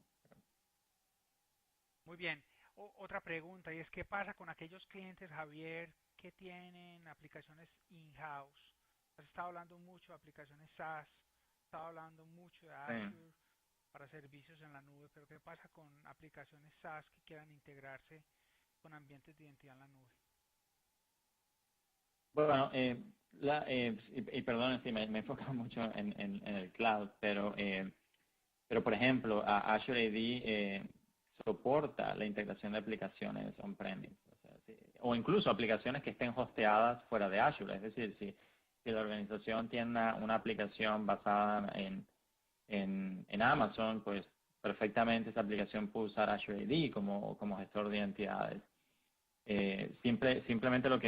Muy bien. Otra pregunta, y es ¿qué pasa con aquellos clientes, Javier, que tienen aplicaciones in-house? Has estado hablando mucho de aplicaciones SaaS, has estado hablando mucho de Azure para servicios en la nube, pero ¿qué pasa con aplicaciones SaaS que quieran integrarse con ambientes de identidad en la nube? Bueno, y perdón si me he enfocado mucho en el cloud, pero por ejemplo, Azure AD soporta la integración de aplicaciones on-premise, o incluso aplicaciones que estén hosteadas fuera de Azure. Es decir, si la organización tiene una aplicación basada en Amazon, pues perfectamente esa aplicación puede usar Azure AD como gestor de identidades. Simplemente lo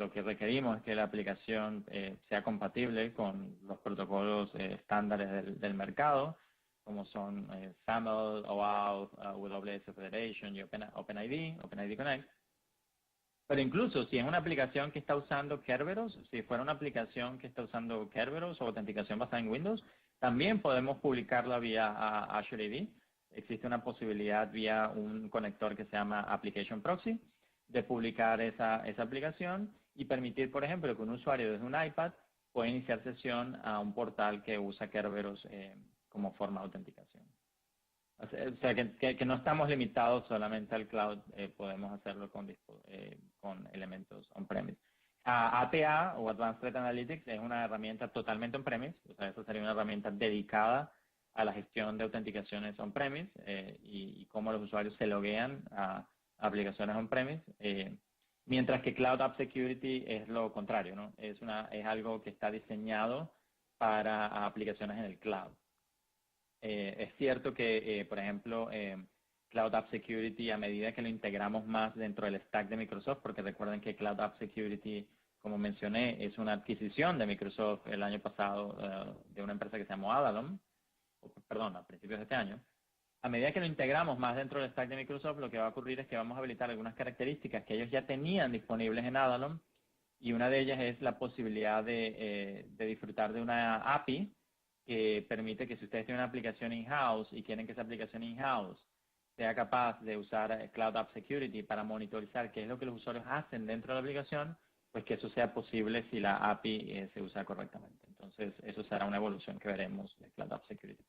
que requerimos es que la aplicación sea compatible con los protocolos estándares del mercado, como son SAML, OAuth, AWS Federation y OpenID Connect. Pero incluso si es una aplicación que está usando Kerberos, si fuera una aplicación que está usando Kerberos o autenticación basada en Windows, también podemos publicarla vía Azure AD. Existe una posibilidad vía un conector que se llama Application Proxy de publicar esa aplicación y permitir, por ejemplo, que un usuario desde un iPad pueda iniciar sesión a un portal que usa Kerberos como forma de autenticación. O sea que no estamos limitados solamente al cloud, podemos hacerlo con elementos on-premise. ATA o Advanced Threat Analytics es una herramienta totalmente on-premise, o sea, eso sería una herramienta dedicada a la gestión de autenticaciones on-premise y cómo los usuarios se loguean a aplicaciones on-premise, mientras que Cloud App Security es lo contrario, ¿no? Es algo que está diseñado para aplicaciones en el cloud. Es cierto que, por ejemplo, Cloud App Security, a medida que lo integramos más dentro del stack de Microsoft, porque recuerden que Cloud App Security, como mencioné, es una adquisición de Microsoft el año pasado de una empresa que se llamó Adallom, perdón, a principios de este año. A medida que lo integramos más dentro del stack de Microsoft, lo que va a ocurrir es que vamos a habilitar algunas características que ellos ya tenían disponibles en Adallom, y una de ellas es la posibilidad de disfrutar de una API que permite que si ustedes tienen una aplicación in-house y quieren que esa aplicación in-house sea capaz de usar Cloud App Security para monitorizar qué es lo que los usuarios hacen dentro de la aplicación, pues que eso sea posible si la API se usa correctamente. Entonces, eso será una evolución que veremos de Cloud App Security.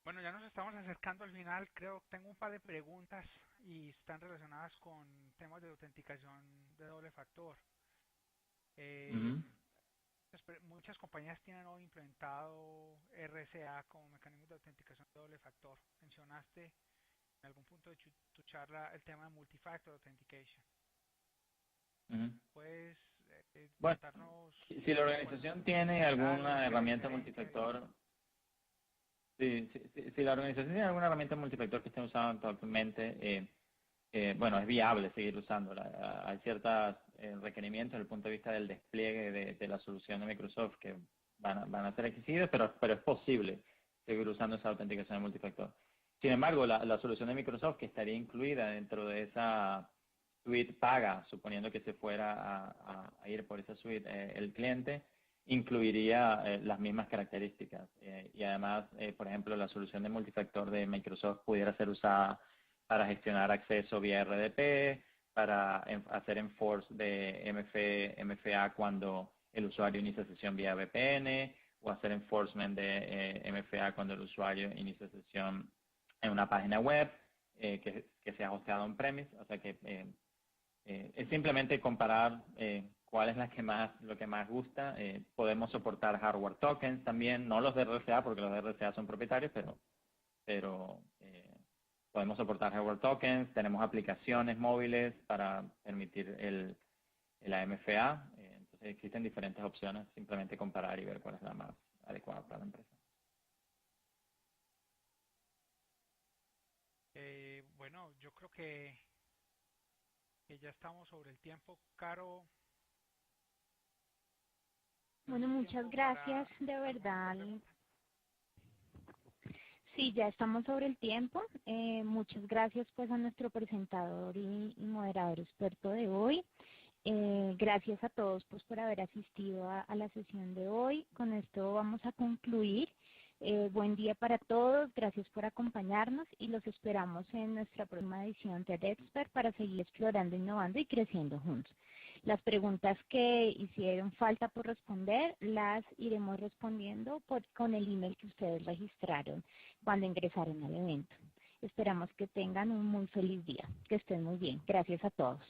Bueno, ya nos estamos acercando al final. Creo que tengo un par de preguntas y están relacionadas con temas de autenticación de doble factor. Muchas compañías tienen hoy implementado RSA como mecanismo de autenticación de doble factor. Mencionaste en algún punto de tu charla el tema de multifactor authentication. ¿Puedes contarnos? Si la organización tiene alguna herramienta multifactor, si la organización tiene alguna herramienta multifactor que esté usando actualmente, bueno, es viable seguir usándola. Hay ciertos requerimientos desde el punto de vista del despliegue de la solución de Microsoft que van a ser exigidos, pero es posible seguir usando esa autenticación de multifactor. Sin embargo, la solución de Microsoft, que estaría incluida dentro de esa suite paga, suponiendo que se fuera a ir por esa suite el cliente, incluiría las mismas características. Y además, por ejemplo, la solución de multifactor de Microsoft pudiera ser usada para gestionar acceso vía RDP, para hacer enforce de MFA cuando el usuario inicia sesión vía VPN, o hacer enforcement de MFA cuando el usuario inicia sesión en una página web que sea hosteada on-premise. O sea que es simplemente comparar cuál es lo que más gusta. Podemos soportar hardware tokens también, no los de RCA porque los de RCA son propietarios, pero podemos soportar hardware tokens. Tenemos aplicaciones móviles para permitir el AMFA. Entonces existen diferentes opciones, simplemente comparar y ver cuál es la más adecuada para la empresa. Bueno, yo creo que ya estamos sobre el tiempo. Caro. Bueno, muchas gracias, de verdad. Sí, ya estamos sobre el tiempo. Muchas gracias pues a nuestro presentador y moderador experto de hoy. Gracias a todos pues por haber asistido a la sesión de hoy. Con esto vamos a concluir. Buen día para todos, gracias por acompañarnos y los esperamos en nuestra próxima edición de TEDxpert para seguir explorando, innovando y creciendo juntos. Las preguntas que hicieron falta por responder las iremos respondiendo con el email que ustedes registraron cuando ingresaron al evento. Esperamos que tengan un muy feliz día, que estén muy bien. Gracias a todos.